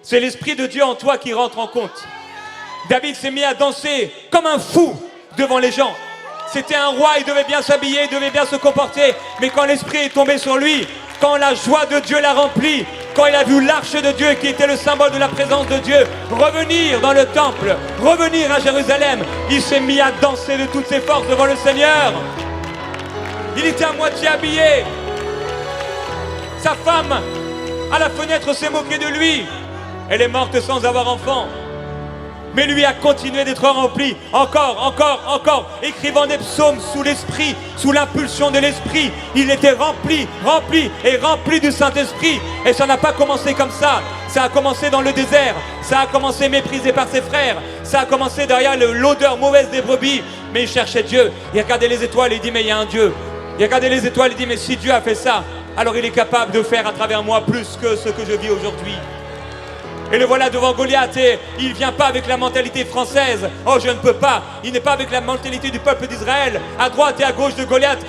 C'est l'Esprit de Dieu en toi qui rentre en compte. David s'est mis à danser comme un fou devant les gens. C'était un roi, il devait bien s'habiller, il devait bien se comporter. Mais quand l'Esprit est tombé sur lui, quand la joie de Dieu l'a rempli, quand il a vu l'arche de Dieu qui était le symbole de la présence de Dieu revenir dans le temple, revenir à Jérusalem, il s'est mis à danser de toutes ses forces devant le Seigneur. Il était à moitié habillé. Sa femme, à la fenêtre, s'est moquée de lui. Elle est morte sans avoir enfant. Mais lui a continué d'être rempli, encore, écrivant des psaumes sous l'esprit, sous l'impulsion de l'esprit. Il était rempli du Saint-Esprit. Et ça n'a pas commencé comme ça. Ça a commencé dans le désert. Ça a commencé méprisé par ses frères. Ça a commencé derrière l'odeur mauvaise des brebis. Mais il cherchait Dieu. Il regardait les étoiles et il dit, mais il y a un Dieu. Il regardait les étoiles et il dit, mais si Dieu a fait ça, alors il est capable de faire à travers moi plus que ce que je vis aujourd'hui. Et le voilà devant Goliath et il ne vient pas avec la mentalité française. Oh, je ne peux pas. Il n'est pas avec la mentalité du peuple d'Israël, à droite et à gauche de Goliath,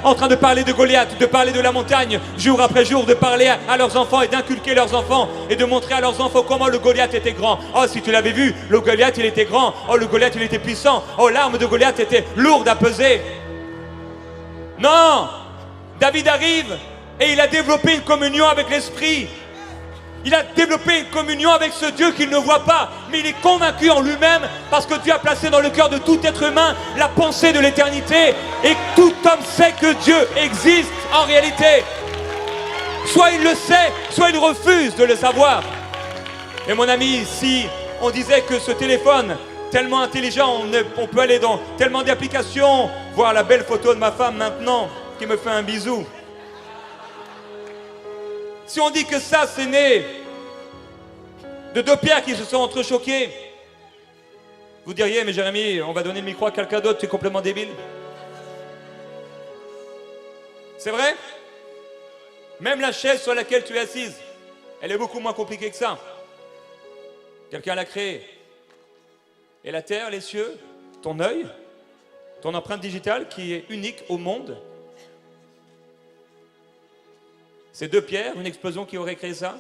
en train de parler de Goliath, de parler de la montagne, jour après jour, de parler à leurs enfants et d'inculquer leurs enfants et de montrer à leurs enfants comment le Goliath était grand. Oh, si tu l'avais vu, le Goliath, il était grand. Oh, le Goliath, il était puissant. Oh, l'arme de Goliath était lourde à peser. Non! David arrive et il a développé une communion avec l'Esprit. Il a développé une communion avec ce Dieu qu'il ne voit pas, mais il est convaincu en lui-même parce que Dieu a placé dans le cœur de tout être humain la pensée de l'éternité et tout homme sait que Dieu existe en réalité. Soit il le sait, soit il refuse de le savoir. Et mon ami, si on disait que ce téléphone tellement intelligent, on peut aller dans tellement d'applications, voir la belle photo de ma femme maintenant qui me fait un bisou. Si on dit que ça, c'est né de deux pierres qui se sont entrechoquées, vous diriez, mais Jérémy, on va donner le micro à quelqu'un d'autre, tu es complètement débile. C'est vrai? Même la chaise sur laquelle tu es assise, elle est beaucoup moins compliquée que ça. Quelqu'un l'a créée. Et la terre, les cieux, ton œil, ton empreinte digitale qui est unique au monde, c'est deux pierres, une explosion qui aurait créé ça.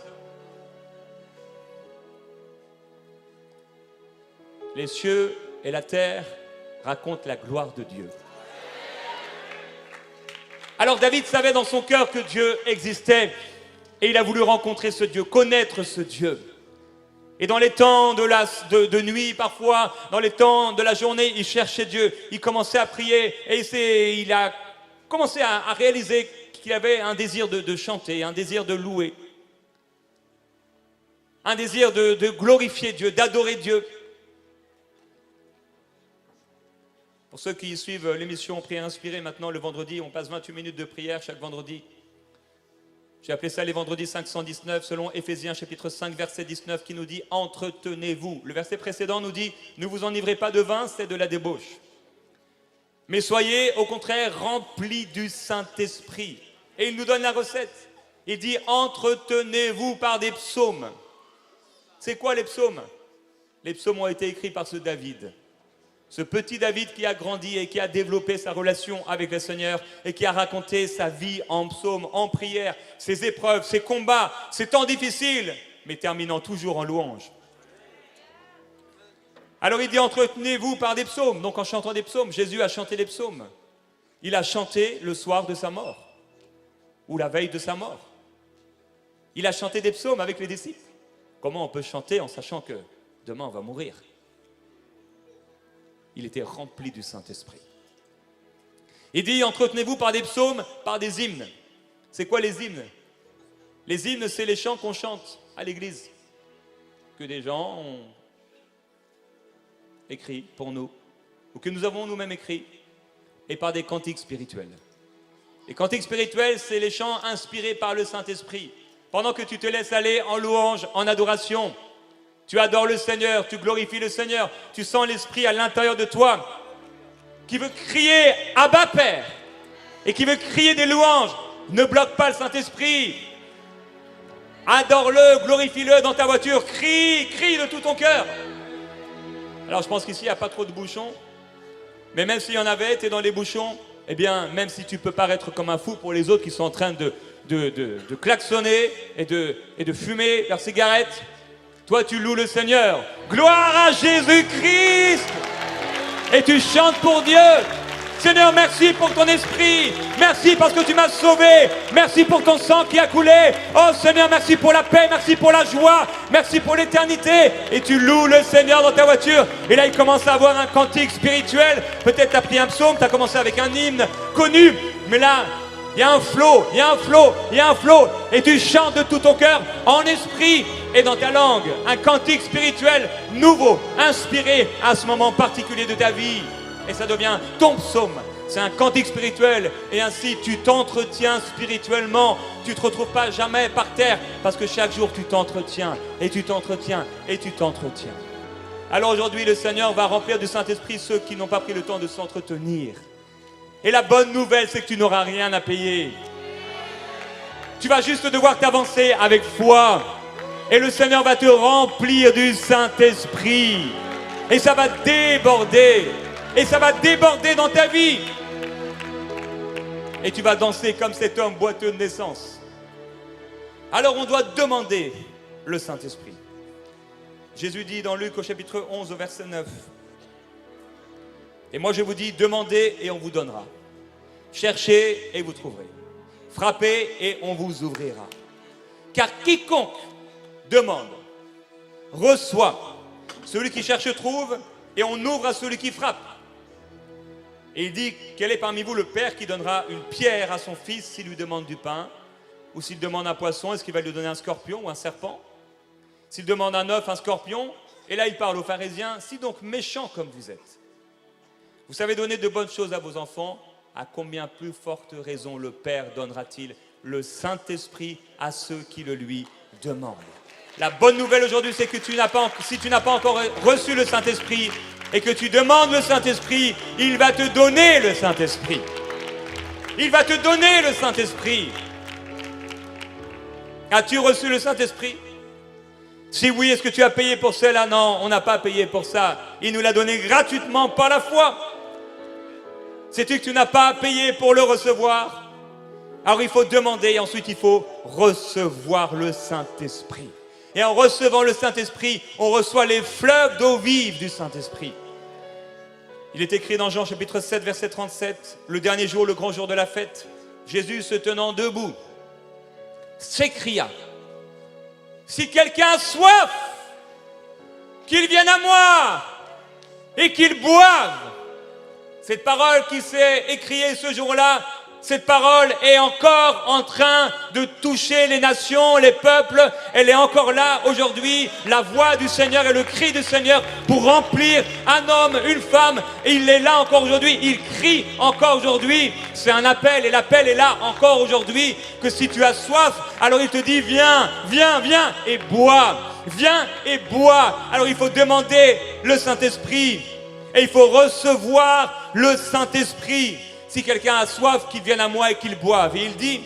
Les cieux et la terre racontent la gloire de Dieu. Alors David savait dans son cœur que Dieu existait et il a voulu rencontrer ce Dieu, connaître ce Dieu. Et dans les temps de nuit parfois, dans les temps de la journée, il cherchait Dieu, il commençait à prier et il a commencé à réaliser qu'il avait un désir de chanter, un désir de louer, un désir de glorifier Dieu, d'adorer Dieu. Pour ceux qui suivent l'émission Prière inspirée, maintenant le vendredi, on passe 28 minutes de prière chaque vendredi. J'ai appelé ça les vendredis 519, selon Éphésiens chapitre 5, verset 19, qui nous dit « Entretenez-vous ». Le verset précédent nous dit « Ne vous enivrez pas de vin, c'est de la débauche. Mais soyez au contraire remplis du Saint-Esprit. » Et il nous donne la recette. Il dit « Entretenez-vous par des psaumes ». C'est quoi les psaumes? Les psaumes ont été écrits par ce David. Ce petit David qui a grandi et qui a développé sa relation avec le Seigneur et qui a raconté sa vie en psaume, en prière, ses épreuves, ses combats, ses temps difficiles, mais terminant toujours en louange. Alors il dit entretenez-vous par des psaumes. Donc en chantant des psaumes, Jésus a chanté des psaumes. Il a chanté le soir de sa mort ou la veille de sa mort. Il a chanté des psaumes avec les disciples. Comment on peut chanter en sachant que demain on va mourir? Il était rempli du Saint-Esprit. Il dit, entretenez-vous par des psaumes, par des hymnes. C'est quoi les hymnes? Les hymnes, c'est les chants qu'on chante à l'église, que des gens ont écrits pour nous, ou que nous avons nous-mêmes écrits, et par des cantiques spirituels. Les cantiques spirituels, c'est les chants inspirés par le Saint-Esprit. Pendant que tu te laisses aller en louange, en adoration, tu adores le Seigneur, tu glorifies le Seigneur, tu sens l'Esprit à l'intérieur de toi qui veut crier « Abba Père » et qui veut crier des louanges. Ne bloque pas le Saint-Esprit. Adore-le, glorifie-le dans ta voiture, crie de tout ton cœur. Alors je pense qu'ici il n'y a pas trop de bouchons, mais même s'il y en avait, tu es dans les bouchons, eh bien même si tu peux paraître comme un fou pour les autres qui sont en train de klaxonner et de fumer leurs cigarettes, toi, tu loues le Seigneur. Gloire à Jésus-Christ. Et tu chantes pour Dieu. Seigneur, merci pour ton esprit. Merci parce que tu m'as sauvé. Merci pour ton sang qui a coulé. Oh Seigneur, merci pour la paix. Merci pour la joie. Merci pour l'éternité. Et tu loues le Seigneur dans ta voiture. Et là, il commence à avoir un cantique spirituel. Peut-être tu as pris un psaume, tu as commencé avec un hymne connu. Mais là, il y a un flot, il y a un flot, il y a un flot. Et tu chantes de tout ton cœur, en esprit et dans ta langue. Un cantique spirituel nouveau, inspiré à ce moment particulier de ta vie. Et ça devient ton psaume. C'est un cantique spirituel. Et ainsi, tu t'entretiens spirituellement. Tu ne te retrouves pas jamais par terre. Parce que chaque jour, tu t'entretiens. Et tu t'entretiens. Et tu t'entretiens. Alors aujourd'hui, le Seigneur va remplir du Saint-Esprit ceux qui n'ont pas pris le temps de s'entretenir. Et la bonne nouvelle, c'est que tu n'auras rien à payer. Tu vas juste devoir t'avancer avec foi. Et le Seigneur va te remplir du Saint-Esprit. Et ça va déborder. Et ça va déborder dans ta vie. Et tu vas danser comme cet homme boiteux de naissance. Alors on doit demander le Saint-Esprit. Jésus dit dans Luc au chapitre 11 au verset 9. Et moi je vous dis, demandez et on vous donnera. Cherchez et vous trouverez. Frappez et on vous ouvrira. Car quiconque demande, reçoit. Celui qui cherche trouve et on ouvre à celui qui frappe. Et il dit, quel est parmi vous le père qui donnera une pierre à son fils s'il lui demande du pain? Ou s'il demande un poisson, est-ce qu'il va lui donner un scorpion ou un serpent? S'il demande un œuf, un scorpion? Et là il parle aux pharisiens, si donc méchants comme vous êtes, vous savez donner de bonnes choses à vos enfants, à combien plus forte raison le Père donnera-t-il le Saint-Esprit à ceux qui le lui demandent. La bonne nouvelle aujourd'hui, c'est que si tu n'as pas encore reçu le Saint-Esprit et que tu demandes le Saint-Esprit, il va te donner le Saint-Esprit. Il va te donner le Saint-Esprit. As-tu reçu le Saint-Esprit? Si oui, est-ce que tu as payé pour cela? Non, on n'a pas payé pour ça. Il nous l'a donné gratuitement par la foi. Sais-tu que tu n'as pas payé pour le recevoir? Alors il faut demander et ensuite il faut recevoir le Saint-Esprit. Et en recevant le Saint-Esprit, on reçoit les fleuves d'eau vive du Saint-Esprit. Il est écrit dans Jean chapitre 7, verset 37, le dernier jour, le grand jour de la fête, Jésus se tenant debout, s'écria, si quelqu'un a soif, qu'il vienne à moi et qu'il boive. Cette parole qui s'est écriée ce jour-là cette parole est encore en train de toucher les nations, les peuples. Elle est encore là aujourd'hui. La voix du Seigneur et le cri du Seigneur pour remplir un homme, une femme. Et il est là encore aujourd'hui. Il crie encore aujourd'hui. C'est un appel et l'appel est là encore aujourd'hui. Que si tu as soif, alors il te dit viens, viens, viens et bois. Viens et bois. Alors il faut demander le Saint-Esprit. Et il faut recevoir le Saint-Esprit. Si quelqu'un a soif, qu'il vienne à moi et qu'il boive. Et il dit,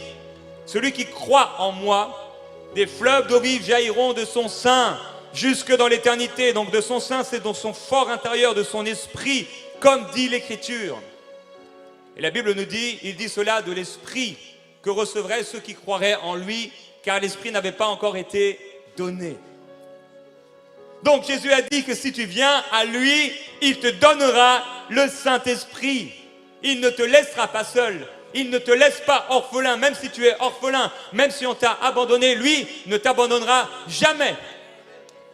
celui qui croit en moi, des fleuves d'eau vive jailliront de son sein jusque dans l'éternité. Donc de son sein, c'est dans son fort intérieur, de son esprit, comme dit l'Écriture. Et la Bible nous dit, il dit cela de l'esprit que recevraient ceux qui croiraient en lui, car l'esprit n'avait pas encore été donné. Donc Jésus a dit que si tu viens à lui, il te donnera le Saint-Esprit. Il ne te laissera pas seul. Il ne te laisse pas orphelin, même si tu es orphelin, même si on t'a abandonné, lui ne t'abandonnera jamais.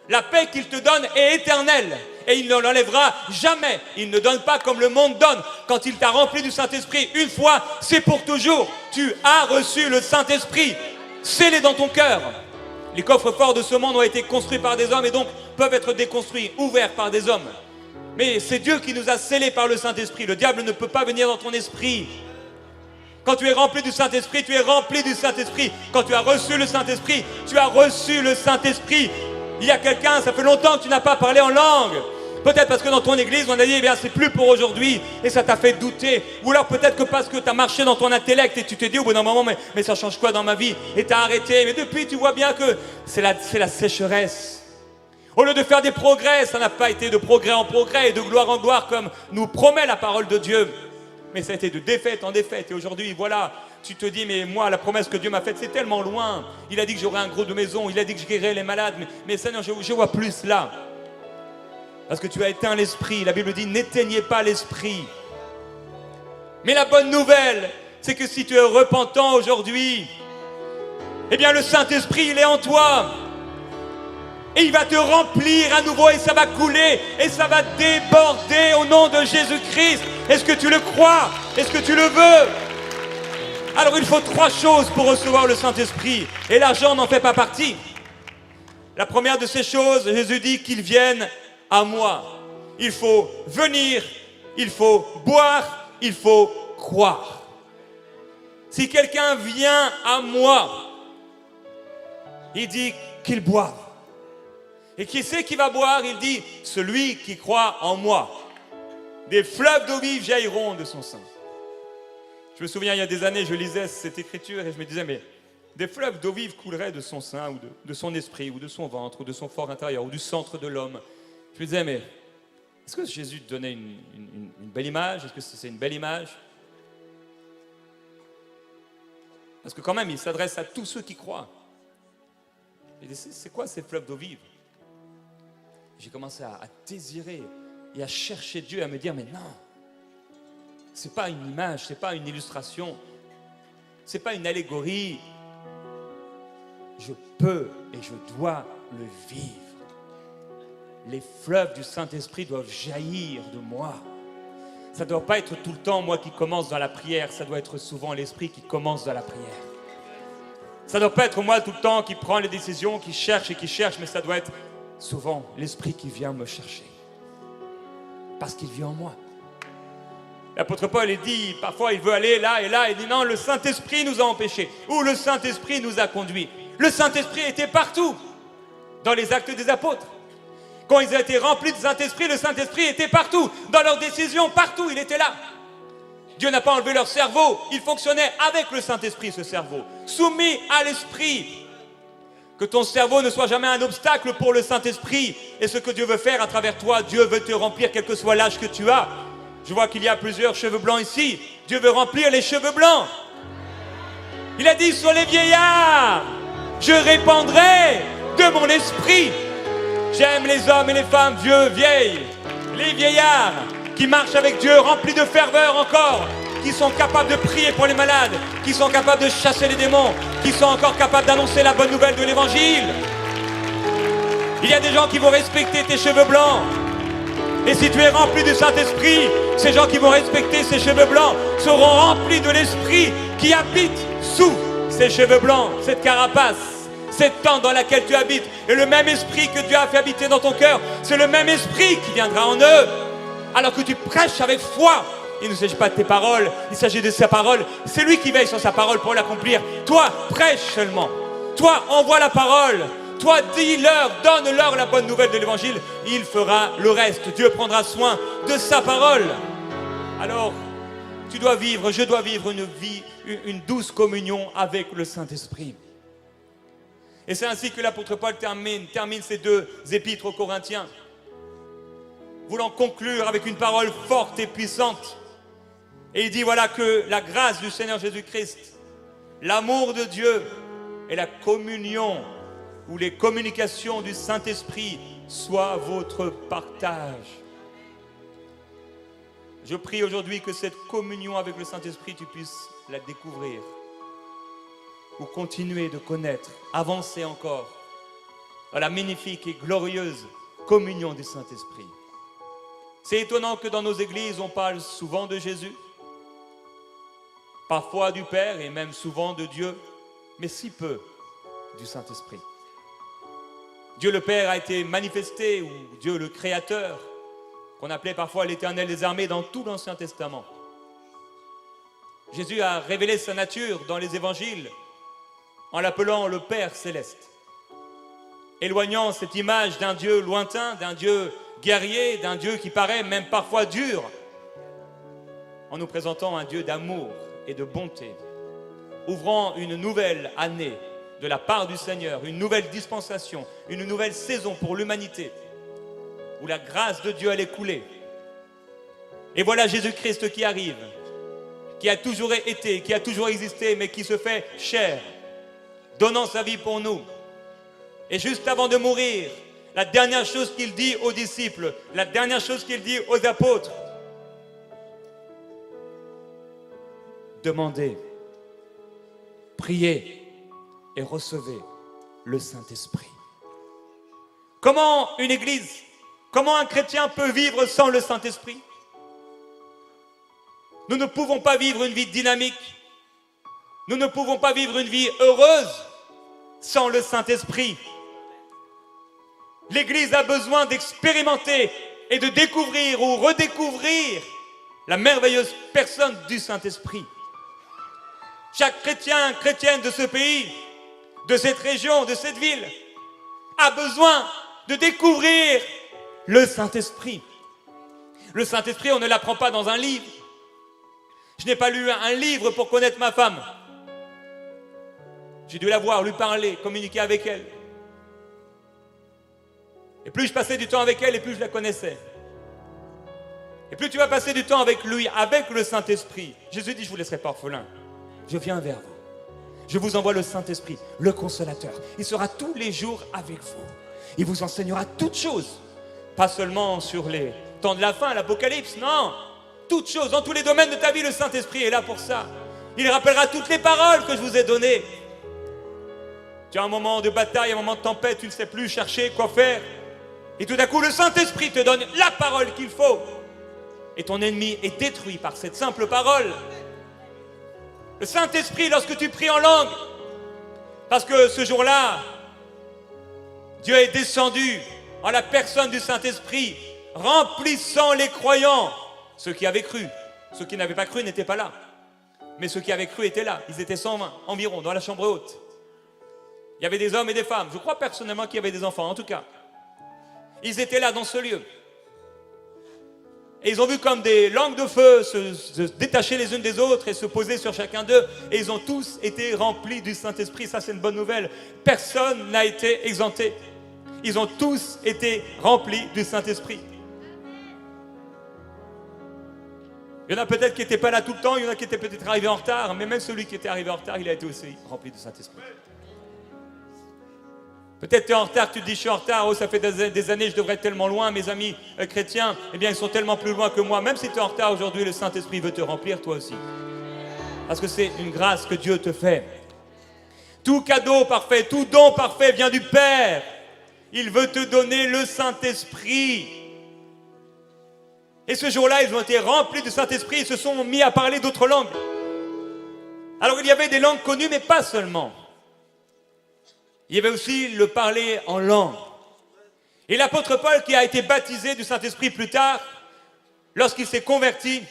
La paix qu'il te donne est éternelle et il ne l'enlèvera jamais. Il ne donne pas comme le monde donne. Quand il t'a rempli du Saint-Esprit une fois, c'est pour toujours. Tu as reçu le Saint-Esprit. Scellé dans ton cœur. Les coffres forts de ce monde ont été construits par des hommes et donc peuvent être déconstruits, ouverts par des hommes. Mais c'est Dieu qui nous a scellés par le Saint-Esprit. Le diable ne peut pas venir dans ton esprit. Quand tu es rempli du Saint-Esprit, tu es rempli du Saint-Esprit. Quand tu as reçu le Saint-Esprit, tu as reçu le Saint-Esprit. Il y a quelqu'un, ça fait longtemps que tu n'as pas parlé en langue. Peut-être parce que dans ton église, on a dit, eh bien, c'est plus pour aujourd'hui. Et ça t'a fait douter. Ou alors peut-être que parce que tu as marché dans ton intellect et tu t'es dit au bout d'un moment, mais ça change quoi dans ma vie? Et tu as arrêté. Mais depuis, tu vois bien que c'est la sécheresse. Au lieu de faire des progrès, ça n'a pas été de progrès en progrès et de gloire en gloire comme nous promet la parole de Dieu. Mais ça a été de défaite en défaite. Et aujourd'hui, voilà, tu te dis, mais moi, la promesse que Dieu m'a faite, c'est tellement loin. Il a dit que j'aurais un gros de maison, il a dit que je guérirais les malades. Mais Seigneur, je vois plus là. Parce que tu as éteint l'esprit. La Bible dit, n'éteignez pas l'esprit. Mais la bonne nouvelle, c'est que si tu es repentant aujourd'hui, eh bien le Saint-Esprit, il est en toi. Et il va te remplir à nouveau et ça va couler et ça va déborder au nom de Jésus-Christ. Est-ce que tu le crois? Est-ce que tu le veux? Alors il faut 3 choses pour recevoir le Saint-Esprit. Et l'argent n'en fait pas partie. La première de ces choses, Jésus dit qu'il vienne à moi. Il faut venir, il faut boire, il faut croire. Si quelqu'un vient à moi, il dit qu'il boive. Et qui c'est qui va boire? Il dit, celui qui croit en moi. Des fleuves d'eau vive jailliront de son sein. Je me souviens, il y a des années, je lisais cette écriture et je me disais, mais des fleuves d'eau vive couleraient de son sein, ou de son esprit, ou de son ventre, ou de son fort intérieur, ou du centre de l'homme. Je me disais, mais est-ce que Jésus donnait une belle image? Est-ce que c'est une belle image? Parce que quand même, il s'adresse à tous ceux qui croient. Et c'est quoi ces fleuves d'eau vive? J'ai commencé à désirer et à chercher Dieu, à me dire, mais non, c'est pas une image, c'est pas une illustration, c'est pas une allégorie. Je peux et je dois le vivre. Les fleuves du Saint-Esprit doivent jaillir de moi. Ça ne doit pas être tout le temps moi qui commence dans la prière, ça doit être souvent l'Esprit qui commence dans la prière. Ça ne doit pas être moi tout le temps qui prend les décisions, qui cherche, mais ça doit être souvent l'Esprit qui vient me chercher. Parce qu'il vit en moi. L'apôtre Paul, il dit, parfois il veut aller là et là, il dit non, le Saint-Esprit nous a empêchés, ou le Saint-Esprit nous a conduits. Le Saint-Esprit était partout, dans les actes des apôtres. Quand ils ont été remplis du Saint-Esprit, le Saint-Esprit était partout, dans leurs décisions, partout, il était là. Dieu n'a pas enlevé leur cerveau, il fonctionnait avec le Saint-Esprit, ce cerveau, soumis à l'Esprit. Que ton cerveau ne soit jamais un obstacle pour le Saint-Esprit et ce que Dieu veut faire à travers toi. Dieu veut te remplir quel que soit l'âge que tu as. Je vois qu'il y a plusieurs cheveux blancs ici. Dieu veut remplir les cheveux blancs. Il a dit sur les vieillards, je répandrai de mon esprit. J'aime les hommes et les femmes, vieux, vieilles, les vieillards qui marchent avec Dieu, remplis de ferveur encore, qui sont capables de prier pour les malades, qui sont capables de chasser les démons, qui sont encore capables d'annoncer la bonne nouvelle de l'Évangile. Il y a des gens qui vont respecter tes cheveux blancs. Et si tu es rempli du Saint-Esprit, ces gens qui vont respecter ces cheveux blancs seront remplis de l'Esprit qui habite sous ces cheveux blancs, cette carapace, cette tente dans laquelle tu habites. Et le même esprit que Dieu a fait habiter dans ton cœur, c'est le même esprit qui viendra en eux. Alors que tu prêches avec foi, il ne s'agit pas de tes paroles, il s'agit de sa parole. C'est lui qui veille sur sa parole pour l'accomplir. Toi, prêche seulement. Toi, envoie la parole. Toi, dis-leur, donne-leur la bonne nouvelle de l'évangile. Il fera le reste. Dieu prendra soin de sa parole. Alors, tu dois vivre, je dois vivre une douce communion avec le Saint-Esprit. Et c'est ainsi que l'apôtre Paul termine ces 2 épîtres aux Corinthiens, voulant conclure avec une parole forte et puissante. Et il dit, voilà, que la grâce du Seigneur Jésus-Christ, l'amour de Dieu et la communion ou les communications du Saint-Esprit soient votre partage. Je prie aujourd'hui que cette communion avec le Saint-Esprit, tu puisses la découvrir ou continuer de connaître, avancer encore dans la magnifique et glorieuse communion du Saint-Esprit. C'est étonnant que dans nos églises, on parle souvent de Jésus, parfois du Père et même souvent de Dieu, mais si peu du Saint-Esprit. Dieu le Père a été manifesté, ou Dieu le Créateur, qu'on appelait parfois l'Éternel des armées dans tout l'Ancien Testament. Jésus a révélé sa nature dans les évangiles en l'appelant le Père céleste, éloignant cette image d'un Dieu lointain, d'un Dieu guerrier, d'un Dieu qui paraît même parfois dur, en nous présentant un Dieu d'amour et de bonté, ouvrant une nouvelle année de la part du Seigneur, une nouvelle dispensation, une nouvelle saison pour l'humanité, où la grâce de Dieu allait couler. Et voilà Jésus-Christ qui arrive, qui a toujours été, qui a toujours existé, mais qui se fait chair, donnant sa vie pour nous. Et juste avant de mourir, la dernière chose qu'il dit aux disciples, la dernière chose qu'il dit aux apôtres, demandez, priez et recevez le Saint-Esprit. Comment une église, comment un chrétien peut vivre sans le Saint-Esprit? Nous ne pouvons pas vivre une vie dynamique. Nous ne pouvons pas vivre une vie heureuse sans le Saint-Esprit. L'Église a besoin d'expérimenter et de découvrir ou redécouvrir la merveilleuse personne du Saint-Esprit. Chaque chrétien, chrétienne de ce pays, de cette région, de cette ville, a besoin de découvrir le Saint-Esprit. Le Saint-Esprit, on ne l'apprend pas dans un livre. Je n'ai pas lu un livre pour connaître ma femme. J'ai dû la voir, lui parler, communiquer avec elle. Et plus je passais du temps avec elle, et plus je la connaissais. Et plus tu vas passer du temps avec lui, avec le Saint-Esprit. Jésus dit, je ne vous laisserai pas orphelin. Je viens vers vous. Je vous envoie le Saint-Esprit, le Consolateur. Il sera tous les jours avec vous. Il vous enseignera toutes choses. Pas seulement sur les temps de la fin, l'Apocalypse, non. Toutes choses, dans tous les domaines de ta vie, le Saint-Esprit est là pour ça. Il rappellera toutes les paroles que je vous ai données. Tu as un moment de bataille, un moment de tempête, tu ne sais plus chercher quoi faire. Et tout d'un coup, le Saint-Esprit te donne la parole qu'il faut. Et ton ennemi est détruit par cette simple parole. Le Saint-Esprit, lorsque tu pries en langue, parce que ce jour-là, Dieu est descendu en la personne du Saint-Esprit, remplissant les croyants. Ceux qui avaient cru, ceux qui n'avaient pas cru n'étaient pas là. Mais ceux qui avaient cru étaient là. Ils étaient 120 environ dans la chambre haute. Il y avait des hommes et des femmes. Je crois personnellement qu'il y avait des enfants, en tout cas. Ils étaient là dans ce lieu. Et ils ont vu comme des langues de feu se détacher les unes des autres et se poser sur chacun d'eux. Et ils ont tous été remplis du Saint-Esprit. Ça, c'est une bonne nouvelle. Personne n'a été exempté. Ils ont tous été remplis du Saint-Esprit. Il y en a peut-être qui n'étaient pas là tout le temps, il y en a qui étaient peut-être arrivés en retard, mais même celui qui était arrivé en retard, il a été aussi rempli du Saint-Esprit. Peut-être tu es en retard, tu te dis je suis en retard, oh ça fait des années, je devrais être tellement loin, mes amis chrétiens, eh bien ils sont tellement plus loin que moi. Même si tu es en retard aujourd'hui, le Saint-Esprit veut te remplir toi aussi. Parce que c'est une grâce que Dieu te fait. Tout cadeau parfait, tout don parfait vient du Père. Il veut te donner le Saint-Esprit. Et ce jour-là, ils ont été remplis du Saint-Esprit et se sont mis à parler d'autres langues. Alors il y avait des langues connues, mais pas seulement. Il y avait aussi le parler en langue. Et l'apôtre Paul, qui a été baptisé du Saint-Esprit plus tard, lorsqu'il s'est converti,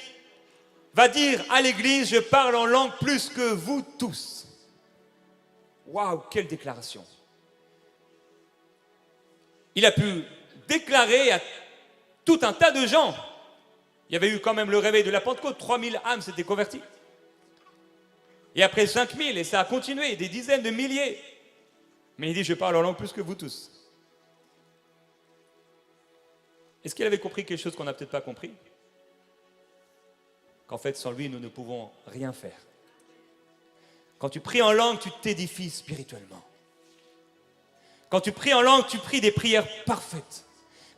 va dire à l'église, je parle en langue plus que vous tous. Waouh, quelle déclaration! Il a pu déclarer à tout un tas de gens. Il y avait eu quand même le réveil de la Pentecôte, 3000 âmes s'étaient converties. Et après 5000, et ça a continué, des dizaines de milliers. Mais il dit, je parle en langue plus que vous tous. Est-ce qu'il avait compris quelque chose qu'on n'a peut-être pas compris? Qu'en fait, sans lui, nous ne pouvons rien faire. Quand tu pries en langue, tu t'édifies spirituellement. Quand tu pries en langue, tu pries des prières parfaites.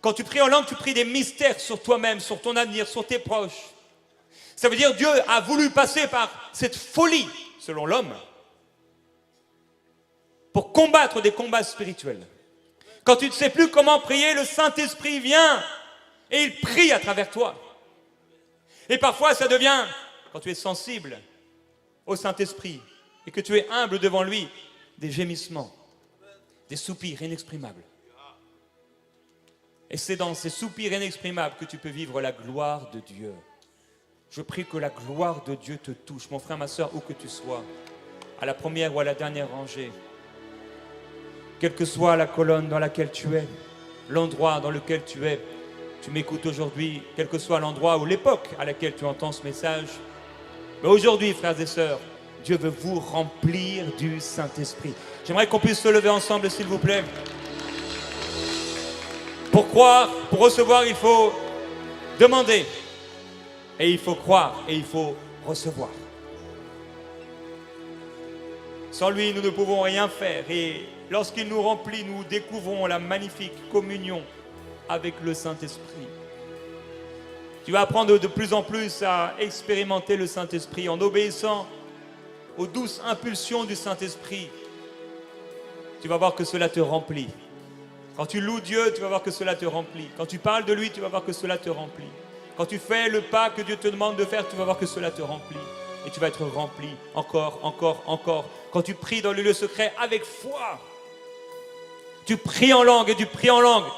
Quand tu pries en langue, tu pries des mystères sur toi-même, sur ton avenir, sur tes proches. Ça veut dire que Dieu a voulu passer par cette folie, selon l'homme, pour combattre des combats spirituels. Quand tu ne sais plus comment prier, le Saint-Esprit vient et il prie à travers toi. Et parfois, ça devient, quand tu es sensible au Saint-Esprit et que tu es humble devant lui, des gémissements, des soupirs inexprimables. Et c'est dans ces soupirs inexprimables que tu peux vivre la gloire de Dieu. Je prie que la gloire de Dieu te touche, mon frère, ma soeur, où que tu sois, à la première ou à la dernière rangée. Quelle que soit la colonne dans laquelle tu es, l'endroit dans lequel tu es, tu m'écoutes aujourd'hui, quel que soit l'endroit ou l'époque à laquelle tu entends ce message. Mais aujourd'hui, frères et sœurs, Dieu veut vous remplir du Saint-Esprit. J'aimerais qu'on puisse se lever ensemble, s'il vous plaît. Pour croire, pour recevoir, il faut demander. Et il faut croire, et il faut recevoir. Sans lui, nous ne pouvons rien faire. Et lorsqu'il nous remplit, nous découvrons la magnifique communion avec le Saint-Esprit. Tu vas apprendre de plus en plus à expérimenter le Saint-Esprit en obéissant aux douces impulsions du Saint-Esprit. Tu vas voir que cela te remplit. Quand tu loues Dieu, tu vas voir que cela te remplit. Quand tu parles de lui, tu vas voir que cela te remplit. Quand tu fais le pas que Dieu te demande de faire, tu vas voir que cela te remplit. Et tu vas être rempli encore, encore, encore. Quand tu pries dans le lieu secret avec foi, tu pries en langue et tu pries en langue,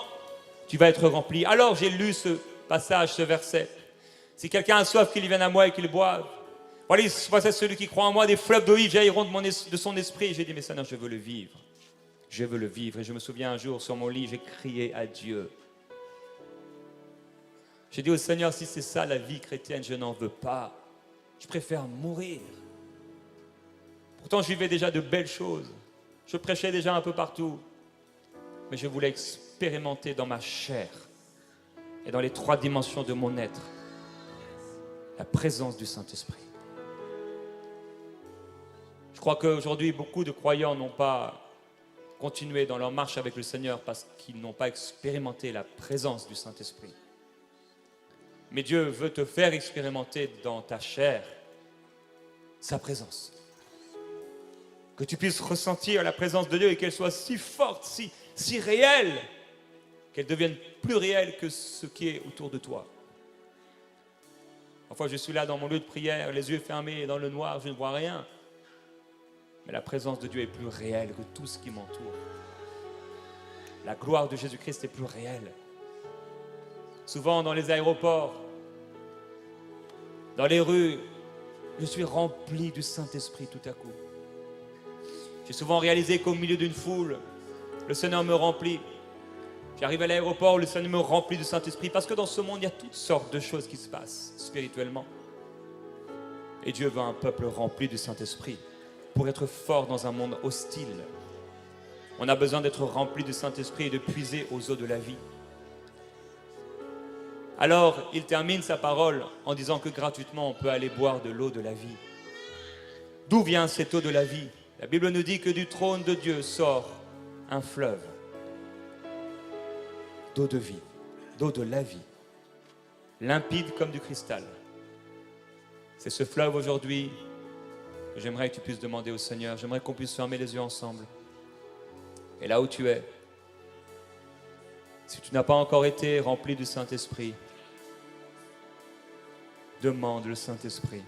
tu vas être rempli. Alors j'ai lu ce passage, ce verset. Si quelqu'un a soif, qu'il vienne à moi et qu'il boive. Voici celui qui croit en moi, des fleuves d'eau vive jailliront de son esprit. J'ai dit, mais Seigneur, je veux le vivre. Je veux le vivre. Et je me souviens un jour, sur mon lit, j'ai crié à Dieu. J'ai dit au Seigneur, si c'est ça la vie chrétienne, je n'en veux pas. Je préfère mourir. Pourtant, je vivais déjà de belles choses. Je prêchais déjà un peu partout. Mais je voulais expérimenter dans ma chair et dans les 3 dimensions de mon être la présence du Saint-Esprit. Je crois qu'aujourd'hui, beaucoup de croyants n'ont pas continué dans leur marche avec le Seigneur parce qu'ils n'ont pas expérimenté la présence du Saint-Esprit. Mais Dieu veut te faire expérimenter dans ta chair sa présence. Que tu puisses ressentir la présence de Dieu et qu'elle soit si forte, si réelle, qu'elle devienne plus réelle que ce qui est autour de toi. Parfois, je suis là dans mon lieu de prière, les yeux fermés et dans le noir, je ne vois rien. Mais la présence de Dieu est plus réelle que tout ce qui m'entoure. La gloire de Jésus-Christ est plus réelle. Souvent dans les aéroports, dans les rues, je suis rempli du Saint-Esprit tout à coup. J'ai souvent réalisé qu'au milieu d'une foule, le Seigneur me remplit. J'arrive à l'aéroport, le Seigneur me remplit du Saint-Esprit, parce que dans ce monde, il y a toutes sortes de choses qui se passent spirituellement. Et Dieu veut un peuple rempli du Saint-Esprit pour être fort dans un monde hostile. On a besoin d'être rempli du Saint-Esprit et de puiser aux eaux de la vie. Alors, il termine sa parole en disant que gratuitement, on peut aller boire de l'eau de la vie. D'où vient cette eau de la vie? La Bible nous dit que du trône de Dieu sort un fleuve d'eau de vie, d'eau de la vie, limpide comme du cristal. C'est ce fleuve aujourd'hui que j'aimerais que tu puisses demander au Seigneur. J'aimerais qu'on puisse fermer les yeux ensemble. Et là où tu es, si tu n'as pas encore été rempli du Saint-Esprit, Demande le Saint-Esprit.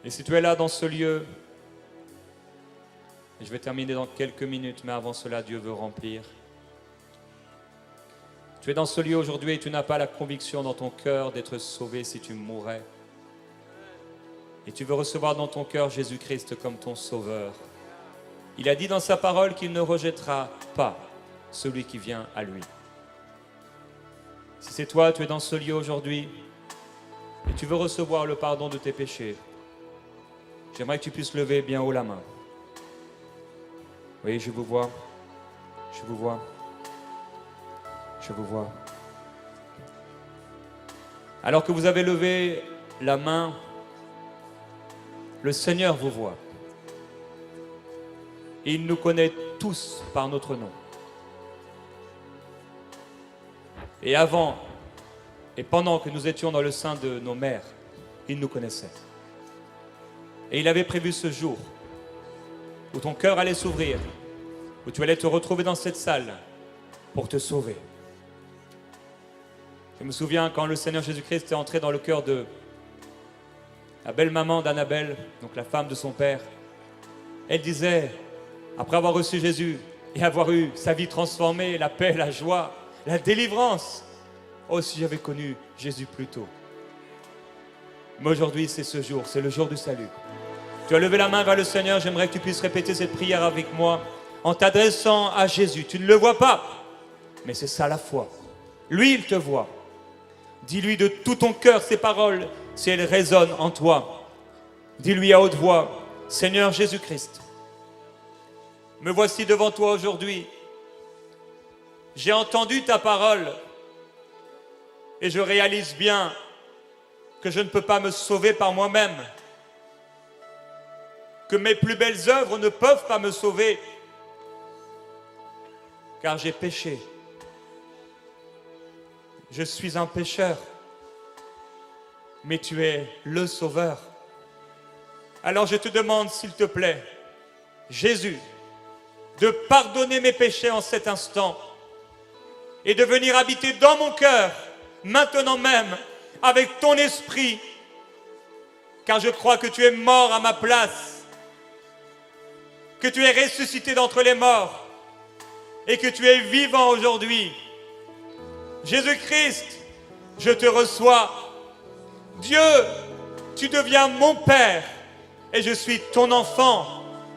Et si tu es là dans ce lieu, et je vais terminer dans quelques minutes, mais avant cela, Dieu veut remplir. Tu es dans ce lieu aujourd'hui et tu n'as pas la conviction dans ton cœur d'être sauvé si tu mourais. Et tu veux recevoir dans ton cœur Jésus-Christ comme ton sauveur. Il a dit dans sa parole qu'il ne rejettera pas celui qui vient à lui. Si c'est toi, tu es dans ce lieu aujourd'hui et tu veux recevoir le pardon de tes péchés, j'aimerais que tu puisses lever bien haut la main. Oui, je vous vois. Je vous vois. Je vous vois. Alors que vous avez levé la main, le Seigneur vous voit. Il nous connaît tous par notre nom. Et avant et pendant que nous étions dans le sein de nos mères, il nous connaissait. Et il avait prévu ce jour où ton cœur allait s'ouvrir, où tu allais te retrouver dans cette salle pour te sauver. Je me souviens quand le Seigneur Jésus-Christ est entré dans le cœur de la belle-maman d'Annabelle, donc la femme de son père. Elle disait, après avoir reçu Jésus et avoir eu sa vie transformée, la paix, la joie, la délivrance, oh si j'avais connu Jésus plus tôt. Mais aujourd'hui c'est ce jour, c'est le jour du salut. Tu as levé la main vers le Seigneur, j'aimerais que tu puisses répéter cette prière avec moi en t'adressant à Jésus. Tu ne le vois pas, mais c'est ça la foi. Lui, il te voit. Dis-lui de tout ton cœur ces paroles si elles résonnent en toi. Dis-lui à haute voix, Seigneur Jésus-Christ, me voici devant toi aujourd'hui. J'ai entendu ta parole et je réalise bien que je ne peux pas me sauver par moi-même, que mes plus belles œuvres ne peuvent pas me sauver, car j'ai péché. Je suis un pécheur, mais tu es le Sauveur. Alors je te demande, s'il te plaît, Jésus, de pardonner mes péchés en cet instant et de venir habiter dans mon cœur, maintenant même, avec ton esprit, car je crois que tu es mort à ma place, que tu es ressuscité d'entre les morts et que tu es vivant aujourd'hui. Jésus-Christ, je te reçois. Dieu, tu deviens mon Père et je suis ton enfant.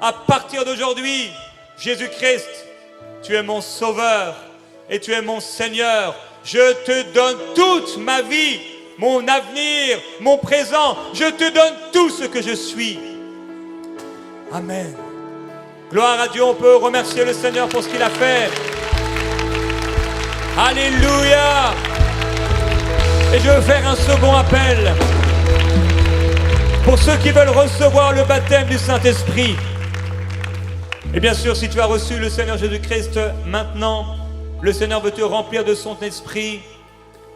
À partir d'aujourd'hui, Jésus-Christ, tu es mon Sauveur et tu es mon Seigneur. Je te donne toute ma vie, mon avenir, mon présent. Je te donne tout ce que je suis. Amen. Gloire à Dieu, on peut remercier le Seigneur pour ce qu'il a fait. Alléluia. Et je veux faire un second appel pour ceux qui veulent recevoir le baptême du Saint-Esprit. Et bien sûr, si tu as reçu le Seigneur Jésus-Christ maintenant, le Seigneur veut te remplir de son esprit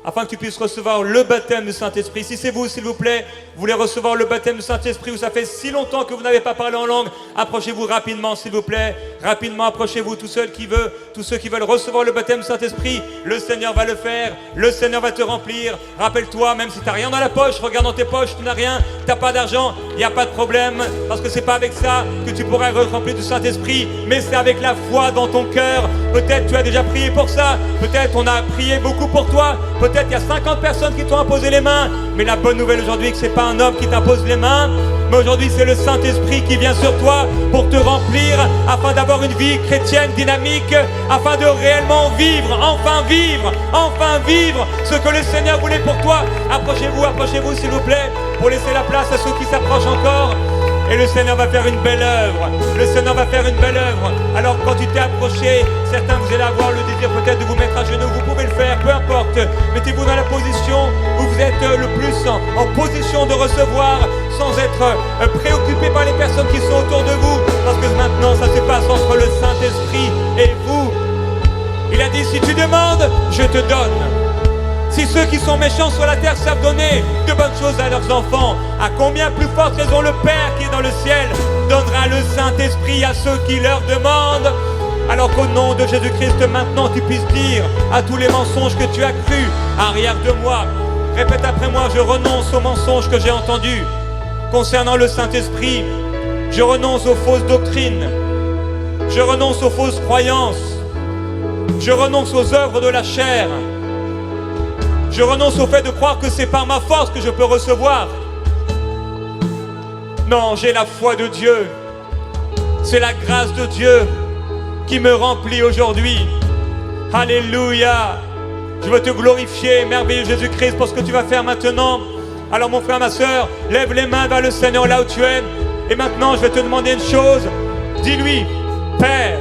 afin que tu puisses recevoir le baptême du Saint-Esprit. Si c'est vous, s'il vous plaît, vous voulez recevoir le baptême du Saint-Esprit, ou ça fait si longtemps que vous n'avez pas parlé en langue, approchez-vous rapidement, s'il vous plaît. Rapidement, approchez-vous, tous ceux qui veulent recevoir le baptême du Saint-Esprit. Le Seigneur va le faire, le Seigneur va te remplir. Rappelle-toi, même si tu n'as rien dans la poche, regarde dans tes poches, tu n'as rien, tu n'as pas d'argent, il n'y a pas de problème, parce que ce n'est pas avec ça que tu pourras être rempli du Saint-Esprit, mais c'est avec la foi dans ton cœur. Peut-être tu as déjà prié pour ça, peut-être on a prié beaucoup pour toi, peut-être il y a 50 personnes qui t'ont imposé les mains, mais la bonne nouvelle aujourd'hui, que ce n'est pas un homme qui t'impose les mains, mais aujourd'hui c'est le Saint-Esprit qui vient sur toi pour te remplir, afin d'avoir une vie chrétienne dynamique, afin de réellement vivre, enfin vivre ce que le Seigneur voulait pour toi. Approchez-vous s'il vous plaît, pour laisser la place à ceux qui s'approchent encore. Et le Seigneur va faire une belle œuvre. Le Seigneur va faire une belle œuvre. Alors quand tu t'es approché, certains vous allez avoir le désir peut-être de vous mettre à genoux. Vous pouvez le faire, peu importe. Mettez-vous dans la position où vous êtes le plus en position de recevoir, sans être préoccupé par les personnes qui sont autour de vous. Parce que maintenant, ça se passe entre le Saint-Esprit et vous. Il a dit, si tu demandes, je te donne. Si ceux qui sont méchants sur la terre savent donner de bonnes choses à leurs enfants, à combien plus forte raison le Père qui est dans le ciel donnera le Saint-Esprit à ceux qui leur demandent. Alors qu'au nom de Jésus-Christ, maintenant, tu puisses dire à tous les mensonges que tu as crus, arrière de moi. Répète après moi, je renonce aux mensonges que j'ai entendus concernant le Saint-Esprit. Je renonce aux fausses doctrines. Je renonce aux fausses croyances. Je renonce aux œuvres de la chair. Je renonce au fait de croire que c'est par ma force que je peux recevoir. Non, j'ai la foi de Dieu. C'est la grâce de Dieu qui me remplit aujourd'hui. Alléluia. Je veux te glorifier, merveilleux Jésus-Christ, pour ce que tu vas faire maintenant. Alors mon frère, ma soeur, lève les mains vers le Seigneur là où tu es. Et maintenant, je vais te demander une chose. Dis-lui, Père,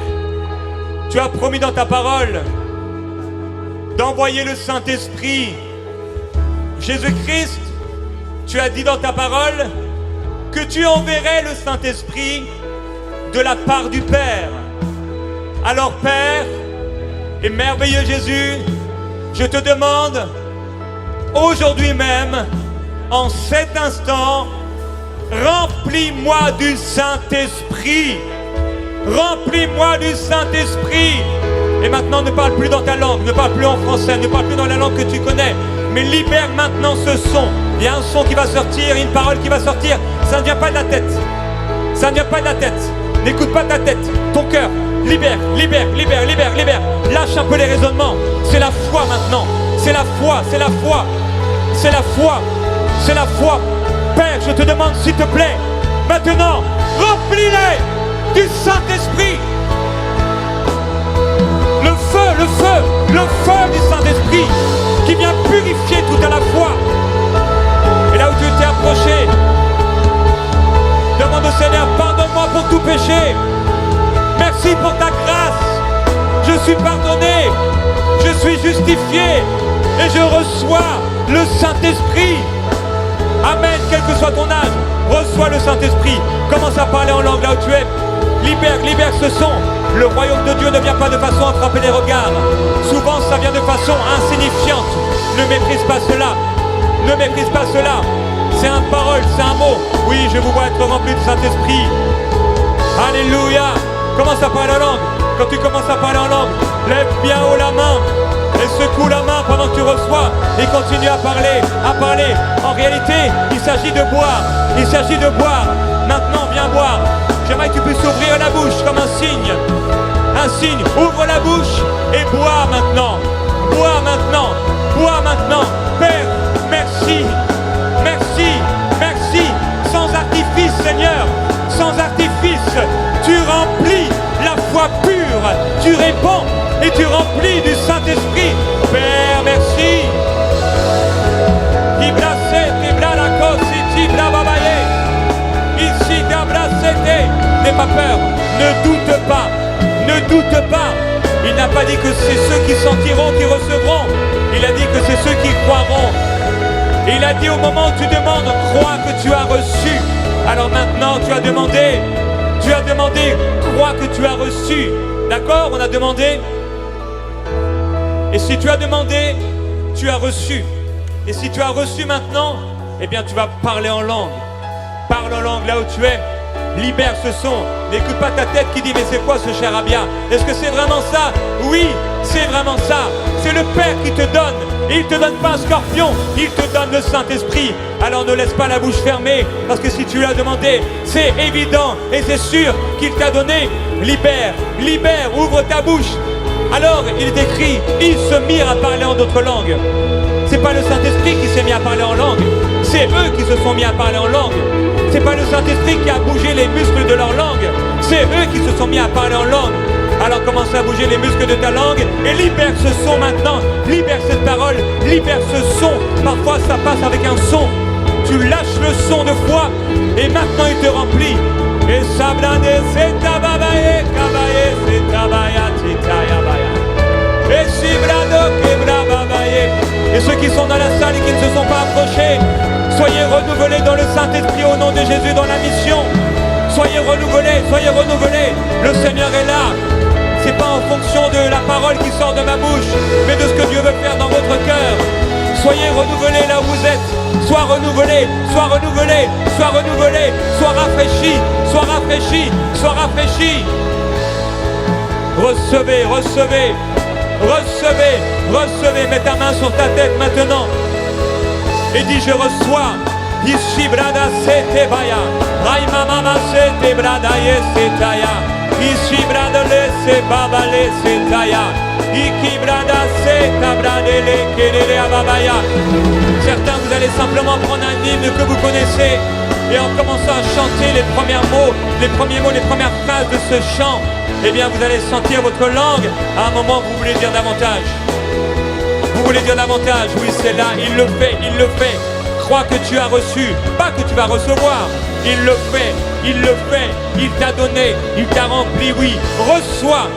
tu as promis dans ta parole d'envoyer le Saint-Esprit. Jésus-Christ, tu as dit dans ta parole que tu enverrais le Saint-Esprit de la part du Père. Alors Père et merveilleux Jésus, je te demande aujourd'hui même, en cet instant, remplis-moi du Saint-Esprit. Remplis-moi du Saint-Esprit. Et maintenant, ne parle plus dans ta langue, ne parle plus en français, ne parle plus dans la langue que tu connais, mais libère maintenant ce son. Il y a un son qui va sortir, une parole qui va sortir. Ça ne vient pas de la tête. Ça ne vient pas de la tête. N'écoute pas ta tête, ton cœur. Libère, libère, libère, libère, libère. Lâche un peu les raisonnements. C'est la foi maintenant. C'est la foi, c'est la foi. C'est la foi. C'est la foi. Père, je te demande s'il te plaît, maintenant, remplis-les du Saint-Esprit. Le feu, le feu, le feu du Saint-Esprit qui vient purifier tout à la fois. Et là où tu t'es approché, demande au Seigneur, pardonne-moi pour tout péché. Merci pour ta grâce. Je suis pardonné, je suis justifié et je reçois le Saint-Esprit. Amen, quel que soit ton âge, reçois le Saint-Esprit. Commence à parler en langue là où tu es. Libère, libère ce son. Le royaume de Dieu ne vient pas de façon à frapper les regards. Souvent, ça vient de façon insignifiante. Ne méprise pas cela. Ne méprise pas cela. C'est une parole, c'est un mot. Oui, je vous vois être rempli du Saint-Esprit. Alléluia. Commence à parler en langue. Quand tu commences à parler en langue, lève bien haut la main et secoue la main pendant que tu reçois et continue à parler, à parler. En réalité, il s'agit de boire. Il s'agit de boire. Maintenant, viens boire. J'aimerais que tu puisses ouvrir la bouche comme un signe. Un signe. Ouvre la bouche et bois maintenant. Bois maintenant. Bois maintenant. Père, merci. Merci. Merci. Sans artifice, Seigneur. Sans artifice. Tu remplis la foi pure. Tu répands et tu remplis du Saint-Esprit. Père, merci. Ici, n'aie pas peur, ne doute pas, ne doute pas. Il n'a pas dit que c'est ceux qui sentiront qui recevront. Il a dit que c'est ceux qui croiront. Et il a dit au moment où tu demandes, crois que tu as reçu. Alors maintenant, tu as demandé, crois que tu as reçu. D'accord? On a demandé. Et si tu as demandé, tu as reçu. Et si tu as reçu maintenant, eh bien tu vas parler en langue. Parle en langue là où tu es. Libère ce son. N'écoute pas ta tête qui dit mais c'est quoi ce charabia? Est-ce que c'est vraiment ça? Oui, c'est vraiment ça. C'est le Père qui te donne. Il ne te donne pas un scorpion, il te donne le Saint-Esprit. Alors ne laisse pas la bouche fermée, parce que si tu l'as demandé, c'est évident et c'est sûr qu'il t'a donné. Libère, libère, ouvre ta bouche. Alors il est écrit, ils se mirent à parler en d'autres langues. C'est pas le Saint-Esprit qui s'est mis à parler en langue, c'est eux qui se sont mis à parler en langue. C'est pas le Saint-Esprit qui a bougé les muscles de leur langue, c'est eux qui se sont mis à parler en langue. Alors commence à bouger les muscles de ta langue et libère ce son maintenant. Libère cette parole, libère ce son. Parfois ça passe avec un son. Tu lâches le son de foi et maintenant il te remplit. Et sablane c'est tababaye, kabaye c'est tabaya, titaya baya. Et siblado kebra babaye. Et ceux qui sont dans la salle et qui ne se sont pas approchés, soyez renouvelés dans le Saint-Esprit au nom de Jésus dans la mission. Soyez renouvelés, soyez renouvelés. Le Seigneur est là. C'est pas en fonction de la parole qui sort de ma bouche, mais de ce que Dieu veut faire dans votre cœur. Soyez renouvelés là où vous êtes. Sois renouvelé, sois renouvelé, sois renouvelé, sois rafraîchi, sois rafraîchi, sois rafraîchi. Recevez, recevez, recevez, recevez. Mets ta main sur ta tête maintenant. Et dis, je reçois. Ici brada sete baya. Raima mama sete brada yesetaya. Ici brada lese baba lesetaya. Iki brada seta bradele kelele ababaya. Certains, vous allez simplement prendre un hymne que vous connaissez et en commençant à chanter les premiers mots, les premières phrases de ce chant, eh bien vous allez sentir votre langue. À un moment, vous voulez dire davantage. Vous voulez dire davantage. Oui, c'est là. Il le fait, il le fait. Crois que tu as reçu, pas que tu vas recevoir. Il le fait, il le fait. Il t'a donné, il t'a rempli. Oui, reçois,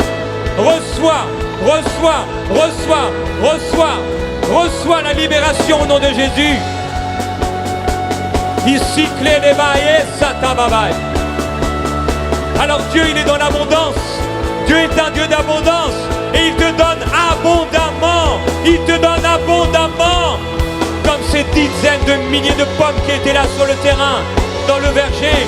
reçois, reçois, reçois, reçois, reçois la libération au nom de Jésus. Ici, clé des bails, satababai. Alors Dieu, il est dans l'abondance. Dieu est un Dieu d'abondance. Et il te donne abondamment. Il te donne abondamment. Comme ces dizaines de milliers de pommes qui étaient là sur le terrain, dans le verger.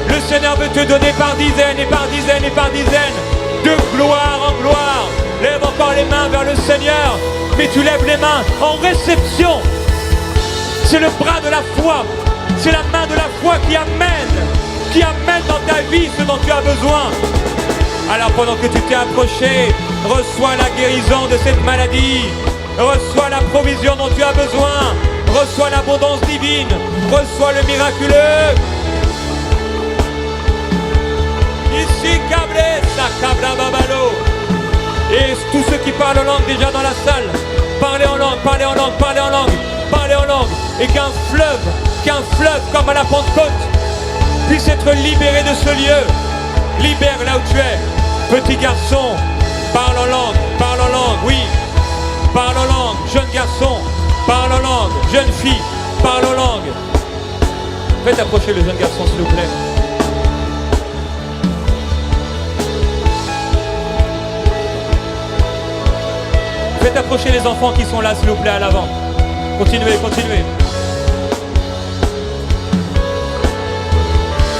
Le Seigneur veut te donner par dizaines et par dizaines et par dizaines. De gloire en gloire. Lève encore les mains vers le Seigneur. Mais tu lèves les mains en réception. C'est le bras de la foi. C'est la main de la foi qui amène dans ta vie ce dont tu as besoin. Alors pendant que tu t'es approché, reçois la guérison de cette maladie. Reçois la provision dont tu as besoin. Reçois l'abondance divine. Reçois le miraculeux. Ici, Cabré, Sakabra Babalo. Et tous ceux qui parlent en langue déjà dans la salle, parlez en langue, parlez en langue, parlez en langue, parlez en langue. Et qu'un fleuve comme à la Pentecôte puisse être libéré de ce lieu. Libère là où tu es. Petit garçon, parle en langue, oui. Parle en langue, jeune garçon, parle en langue, jeune fille, parle en langue. Faites approcher le jeune garçon s'il vous plaît. Faites approcher les enfants qui sont là s'il vous plaît à l'avant. Continuez, continuez.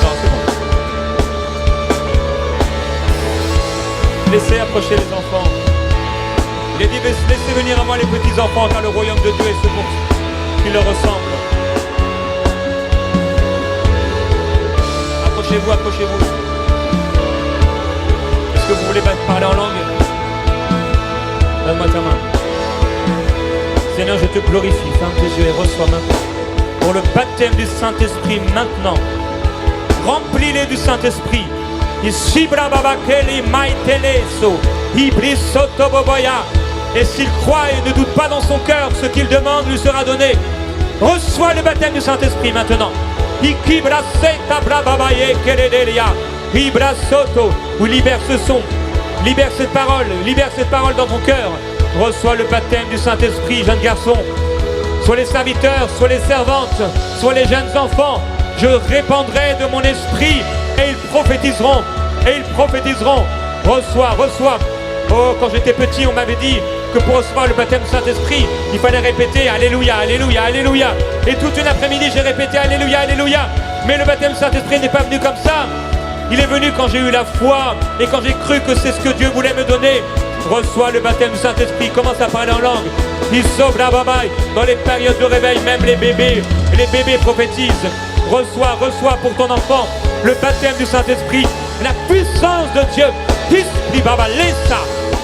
Non, c'est bon. Laissez approcher les enfants. Il a dit, laissez venir à moi les petits enfants, car le royaume de Dieu est ce pour qui leur ressemble. Approchez-vous, approchez-vous. Est-ce que vous voulez parler en langue? Donne-moi ta main. Seigneur, je te glorifie, ferme tes yeux et reçois maintenant. Pour le baptême du Saint-Esprit maintenant. Remplis-les du Saint-Esprit. Ici, brababakeli maiteleso. Ibris sotoboboya. Et s'il croit et ne doute pas dans son cœur, ce qu'il demande lui sera donné. Reçois le baptême du Saint-Esprit maintenant. Ou libère ce son, libère cette parole dans ton cœur. Reçois le baptême du Saint-Esprit, jeune garçon. Soit les serviteurs, soit les servantes, soit les jeunes enfants. Je répandrai de mon esprit et ils prophétiseront. Et ils prophétiseront. Reçois, reçois. Oh, quand j'étais petit, on m'avait dit que pour recevoir le baptême du Saint-Esprit, il fallait répéter Alléluia, Alléluia, Alléluia. Et toute une après-midi, j'ai répété Alléluia, Alléluia. Mais le baptême du Saint-Esprit n'est pas venu comme ça. Il est venu quand j'ai eu la foi et quand j'ai cru que c'est ce que Dieu voulait me donner. Reçois le baptême du Saint-Esprit, commence à parler en langue. Dans les périodes de réveil, même les bébés prophétisent. Reçois, reçois pour ton enfant le baptême du Saint-Esprit, la puissance de Dieu.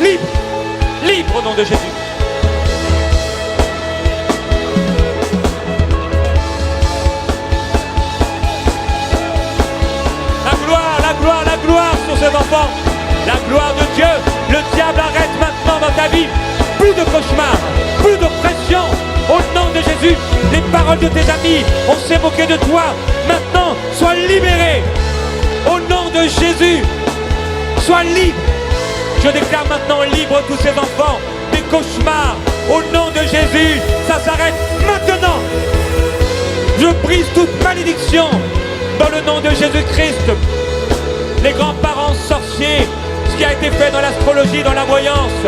Libre, libre au nom de Jésus. La gloire sur ces enfants. La gloire de Dieu. Le diable arrête maintenant dans ta vie. Plus de cauchemars, plus de pression. Au nom de Jésus, les paroles de tes amis, on s'est moqué de toi. Maintenant, sois libéré. Au nom de Jésus, sois libre. Je déclare maintenant libre tous ces enfants des cauchemars. Au nom de Jésus, ça s'arrête maintenant. Je brise toute malédiction dans le nom de Jésus-Christ. Les grands-parents sorciers, ce qui a été fait dans l'astrologie, dans la voyance,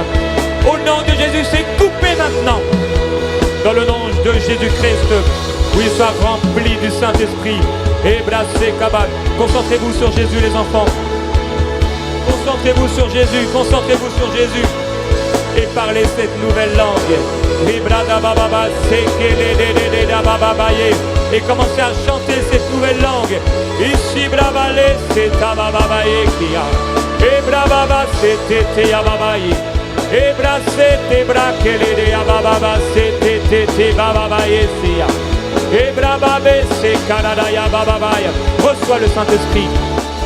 au nom de Jésus, c'est coupé maintenant. Dans le nom de Jésus-Christ, oui, sois rempli du Saint-Esprit. Et brassez, cabal. Concentrez-vous sur Jésus, les enfants. Concentrez-vous sur Jésus, concentrez-vous sur Jésus. Et parlez cette nouvelle langue. Et commencez à chanter cette nouvelle langue. Ici bravale c'est ababaye kia. Et bravaba c'est ababaye. Et brasete brakele de abababa c'est bababaye sia. Et brababe c'est karadaya bababaya. Reçois le Saint-Esprit.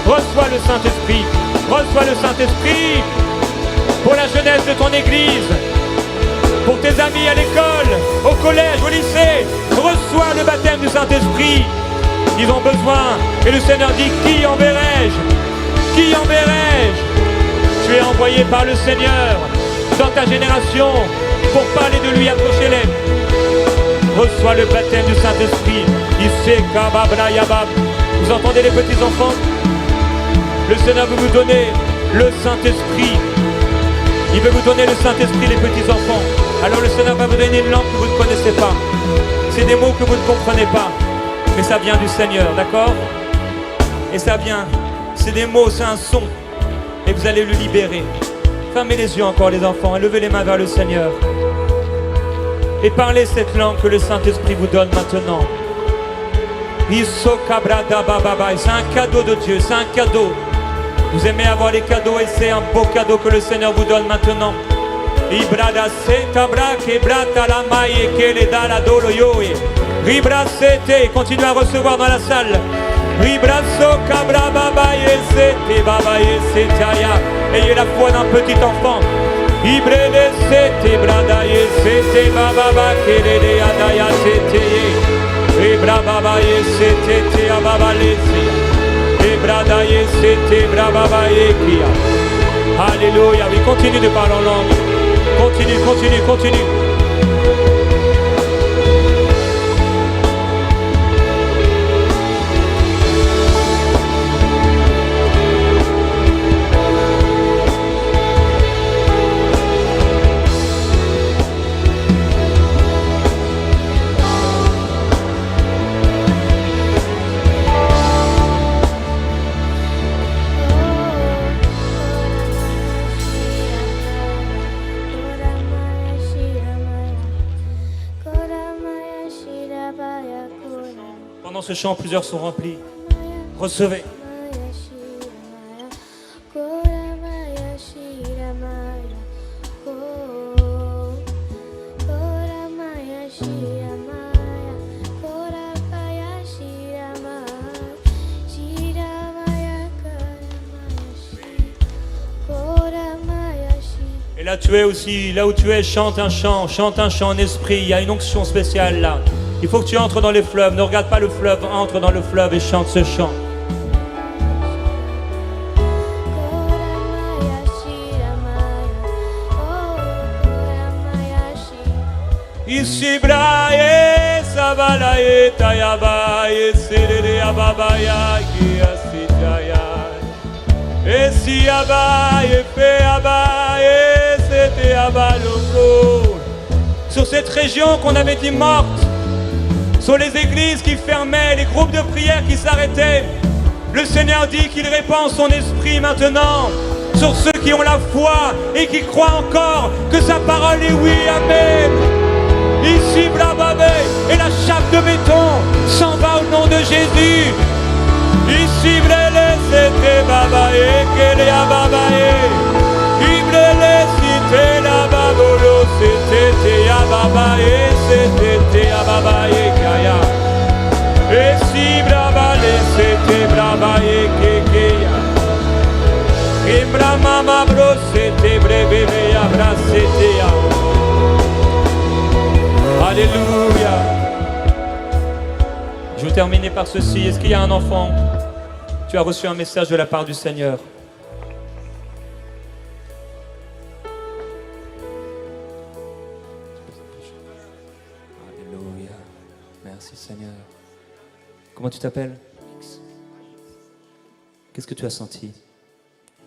Reçois le Saint-Esprit. Reçois le Saint-Esprit. Pour la jeunesse de ton église, pour tes amis à l'école, au collège, au lycée, reçois le baptême du Saint-Esprit. Ils ont besoin. Et le Seigneur dit, qui enverrai-je? Qui enverrai-je? Tu es envoyé par le Seigneur dans ta génération pour parler de lui, approchez-les. Reçois le baptême du Saint-Esprit. Vous entendez les petits enfants? Le Seigneur veut vous donner le Saint-Esprit. Il veut vous donner le Saint-Esprit, les petits enfants. Alors le Seigneur va vous donner une langue que vous ne connaissez pas. C'est des mots que vous ne comprenez pas. Mais ça vient du Seigneur, d'accord? Et ça vient. C'est des mots, c'est un son. Et vous allez le libérer. Fermez les yeux encore les enfants et levez les mains vers le Seigneur. Et parlez cette langue que le Saint-Esprit vous donne maintenant. C'est un cadeau de Dieu, c'est un cadeau. Vous aimez avoir les cadeaux et c'est un beau cadeau que le Seigneur vous donne maintenant. Continuez à recevoir dans la salle. Ayez la foi d'un petit enfant. Alléluia, oui, continue de parler en langue. Continue, continue, continue. Pendant ce chant, plusieurs sont remplis. Recevez. Et là tu es aussi, là où tu es, chante un chant en esprit. Il y a une onction spéciale là. Il faut que tu entres dans les fleuves. Ne regarde pas le fleuve, entre dans le fleuve et chante ce chant. Ici brae sabalae tayabae serere ababaya kiasitaya. Esi abae fe abae sete abaloko. Sur cette région qu'on avait dit morte, sur les églises qui fermaient, les groupes de prière qui s'arrêtaient, le Seigneur dit qu'il répand son esprit maintenant sur ceux qui ont la foi et qui croient encore que sa parole est oui, amen. Ici, blababé, et la chape de béton s'en va au nom de Jésus. Ici, blélé, c'était babaé, qu'elle a babaé. Iblélé, c'était la babolo, c'était à babaé, c'était à babaé, kaya. Et si brabalé, c'était brabaé, kekeya. Et bramama bro, c'était brébé, abra, c'était à. Alléluia. Je vais terminer par ceci. Est-ce qu'il y a un enfant? Tu as reçu un message de la part du Seigneur. Alléluia. Merci Seigneur. Comment tu t'appelles? Qu'est-ce que tu as senti?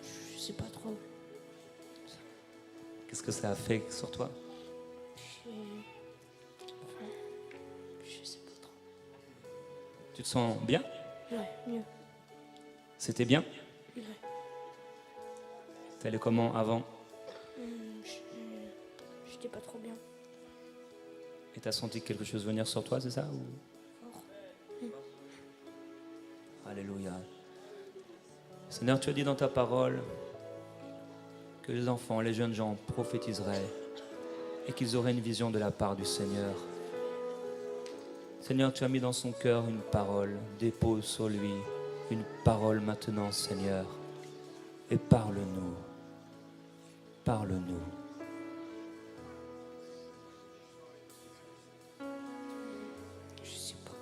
Je sais pas trop. Qu'est-ce que ça a fait sur toi? Je sais pas trop. Tu te sens bien? Ouais, mieux. C'était bien? Ouais. T'allais comment avant? J'étais pas trop bien. Et t'as senti quelque chose venir sur toi, c'est ça ou... Alléluia. Seigneur, tu as dit dans ta parole que les enfants, les jeunes gens prophétiseraient et qu'ils auraient une vision de la part du Seigneur. Seigneur, tu as mis dans son cœur une parole. Dépose sur lui une parole maintenant, Seigneur. Et parle-nous. Parle-nous. Je sais pas.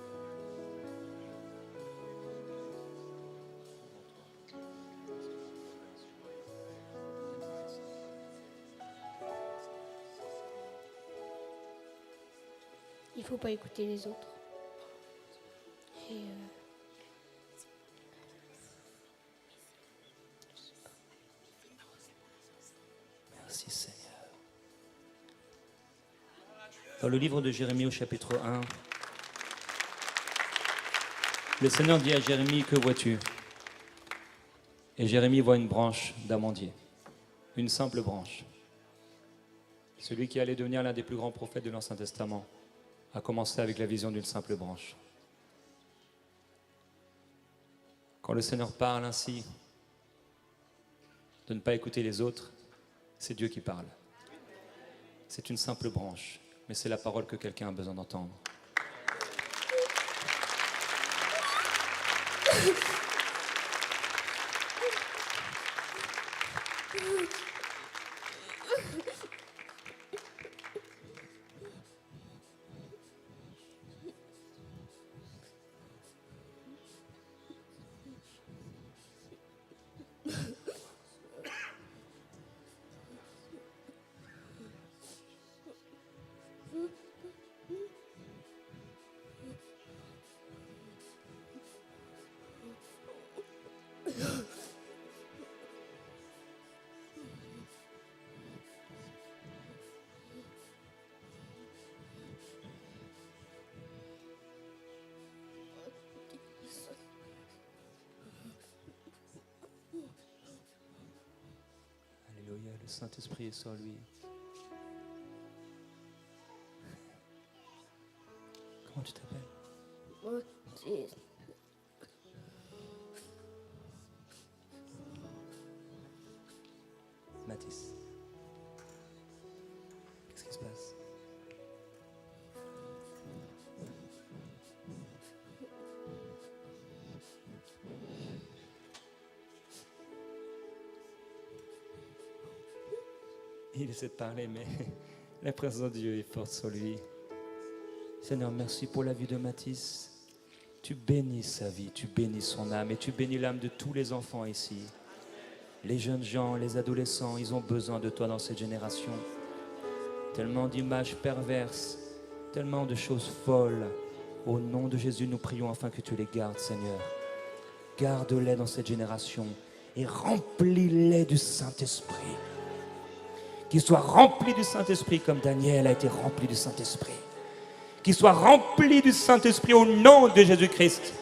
Il faut pas écouter les autres. Et Merci Seigneur. Dans le livre de Jérémie au chapitre 1, le Seigneur dit à Jérémie, que vois-tu? Et Jérémie voit une branche d'amandier, une simple branche. Celui qui allait devenir l'un des plus grands prophètes de l'Ancien Testament a commencé avec la vision d'une simple branche. Quand le Seigneur parle ainsi, de ne pas écouter les autres, c'est Dieu qui parle. C'est une simple branche, mais c'est la parole que quelqu'un a besoin d'entendre. Alléluia, le Saint-Esprit est sur lui. Comment tu t'appelles? moi, c'est... Mathis. Qu'est-ce qui se passe? Il essaie de parler, mais la présence de Dieu est forte sur lui. Seigneur, merci pour la vie de Mathis. Tu bénis sa vie, tu bénis son âme et tu bénis l'âme de tous les enfants ici. Les jeunes gens, les adolescents, ils ont besoin de toi dans cette génération. Tellement d'images perverses, tellement de choses folles. Au nom de Jésus, nous prions afin que tu les gardes, Seigneur. Garde-les dans cette génération et remplis-les du Saint-Esprit. Qu'ils soient remplis du Saint-Esprit comme Daniel a été rempli du Saint-Esprit. Qu'ils soient remplis du Saint-Esprit au nom de Jésus-Christ.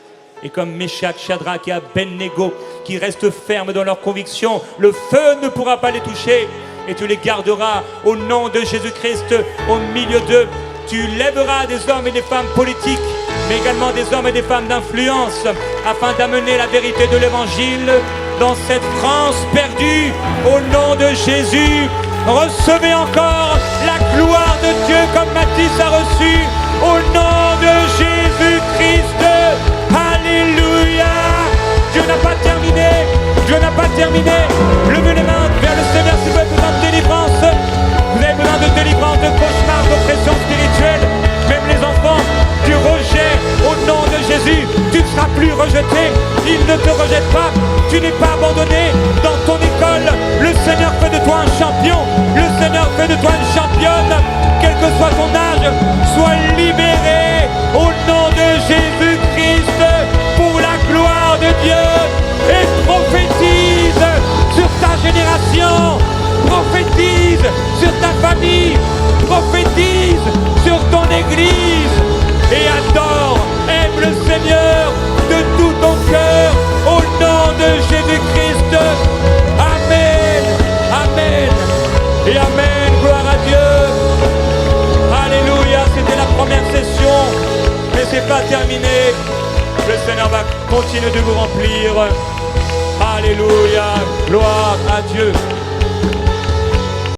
Et comme Meshach, Shadrach et Abednego qui restent fermes dans leurs convictions, le feu ne pourra pas les toucher. Et tu les garderas au nom de Jésus-Christ au milieu d'eux. Tu lèveras des hommes et des femmes politiques, mais également des hommes et des femmes d'influence, afin d'amener la vérité de l'Évangile dans cette France perdue. Au nom de Jésus, recevez encore la gloire de Dieu comme Mathis a reçu. Au nom de Jésus-Christ, alléluia. Dieu n'a pas terminé, Dieu n'a pas terminé. Levez les mains vers le Seigneur si vous avez besoin de délivrance. Vous avez besoin de délivrance, de cauchemars, d'oppression spirituelle. Même les enfants, du rejet, au nom de Jésus, tu ne seras plus rejeté. Il ne te rejette pas, tu n'es pas abandonné. Dans ton école, le Seigneur fait de toi un champion. Le Seigneur fait de toi une championne. Quel que soit ton âge, sois libéré au nom de Jésus-Christ pour la gloire de Dieu. Et prophétise sur ta génération, prophétise sur ta famille, prophétise sur ton église et adore, aime le Seigneur de tout ton cœur au nom de Jésus-Christ. Amen. continue de vous remplir. Alléluia, gloire à Dieu.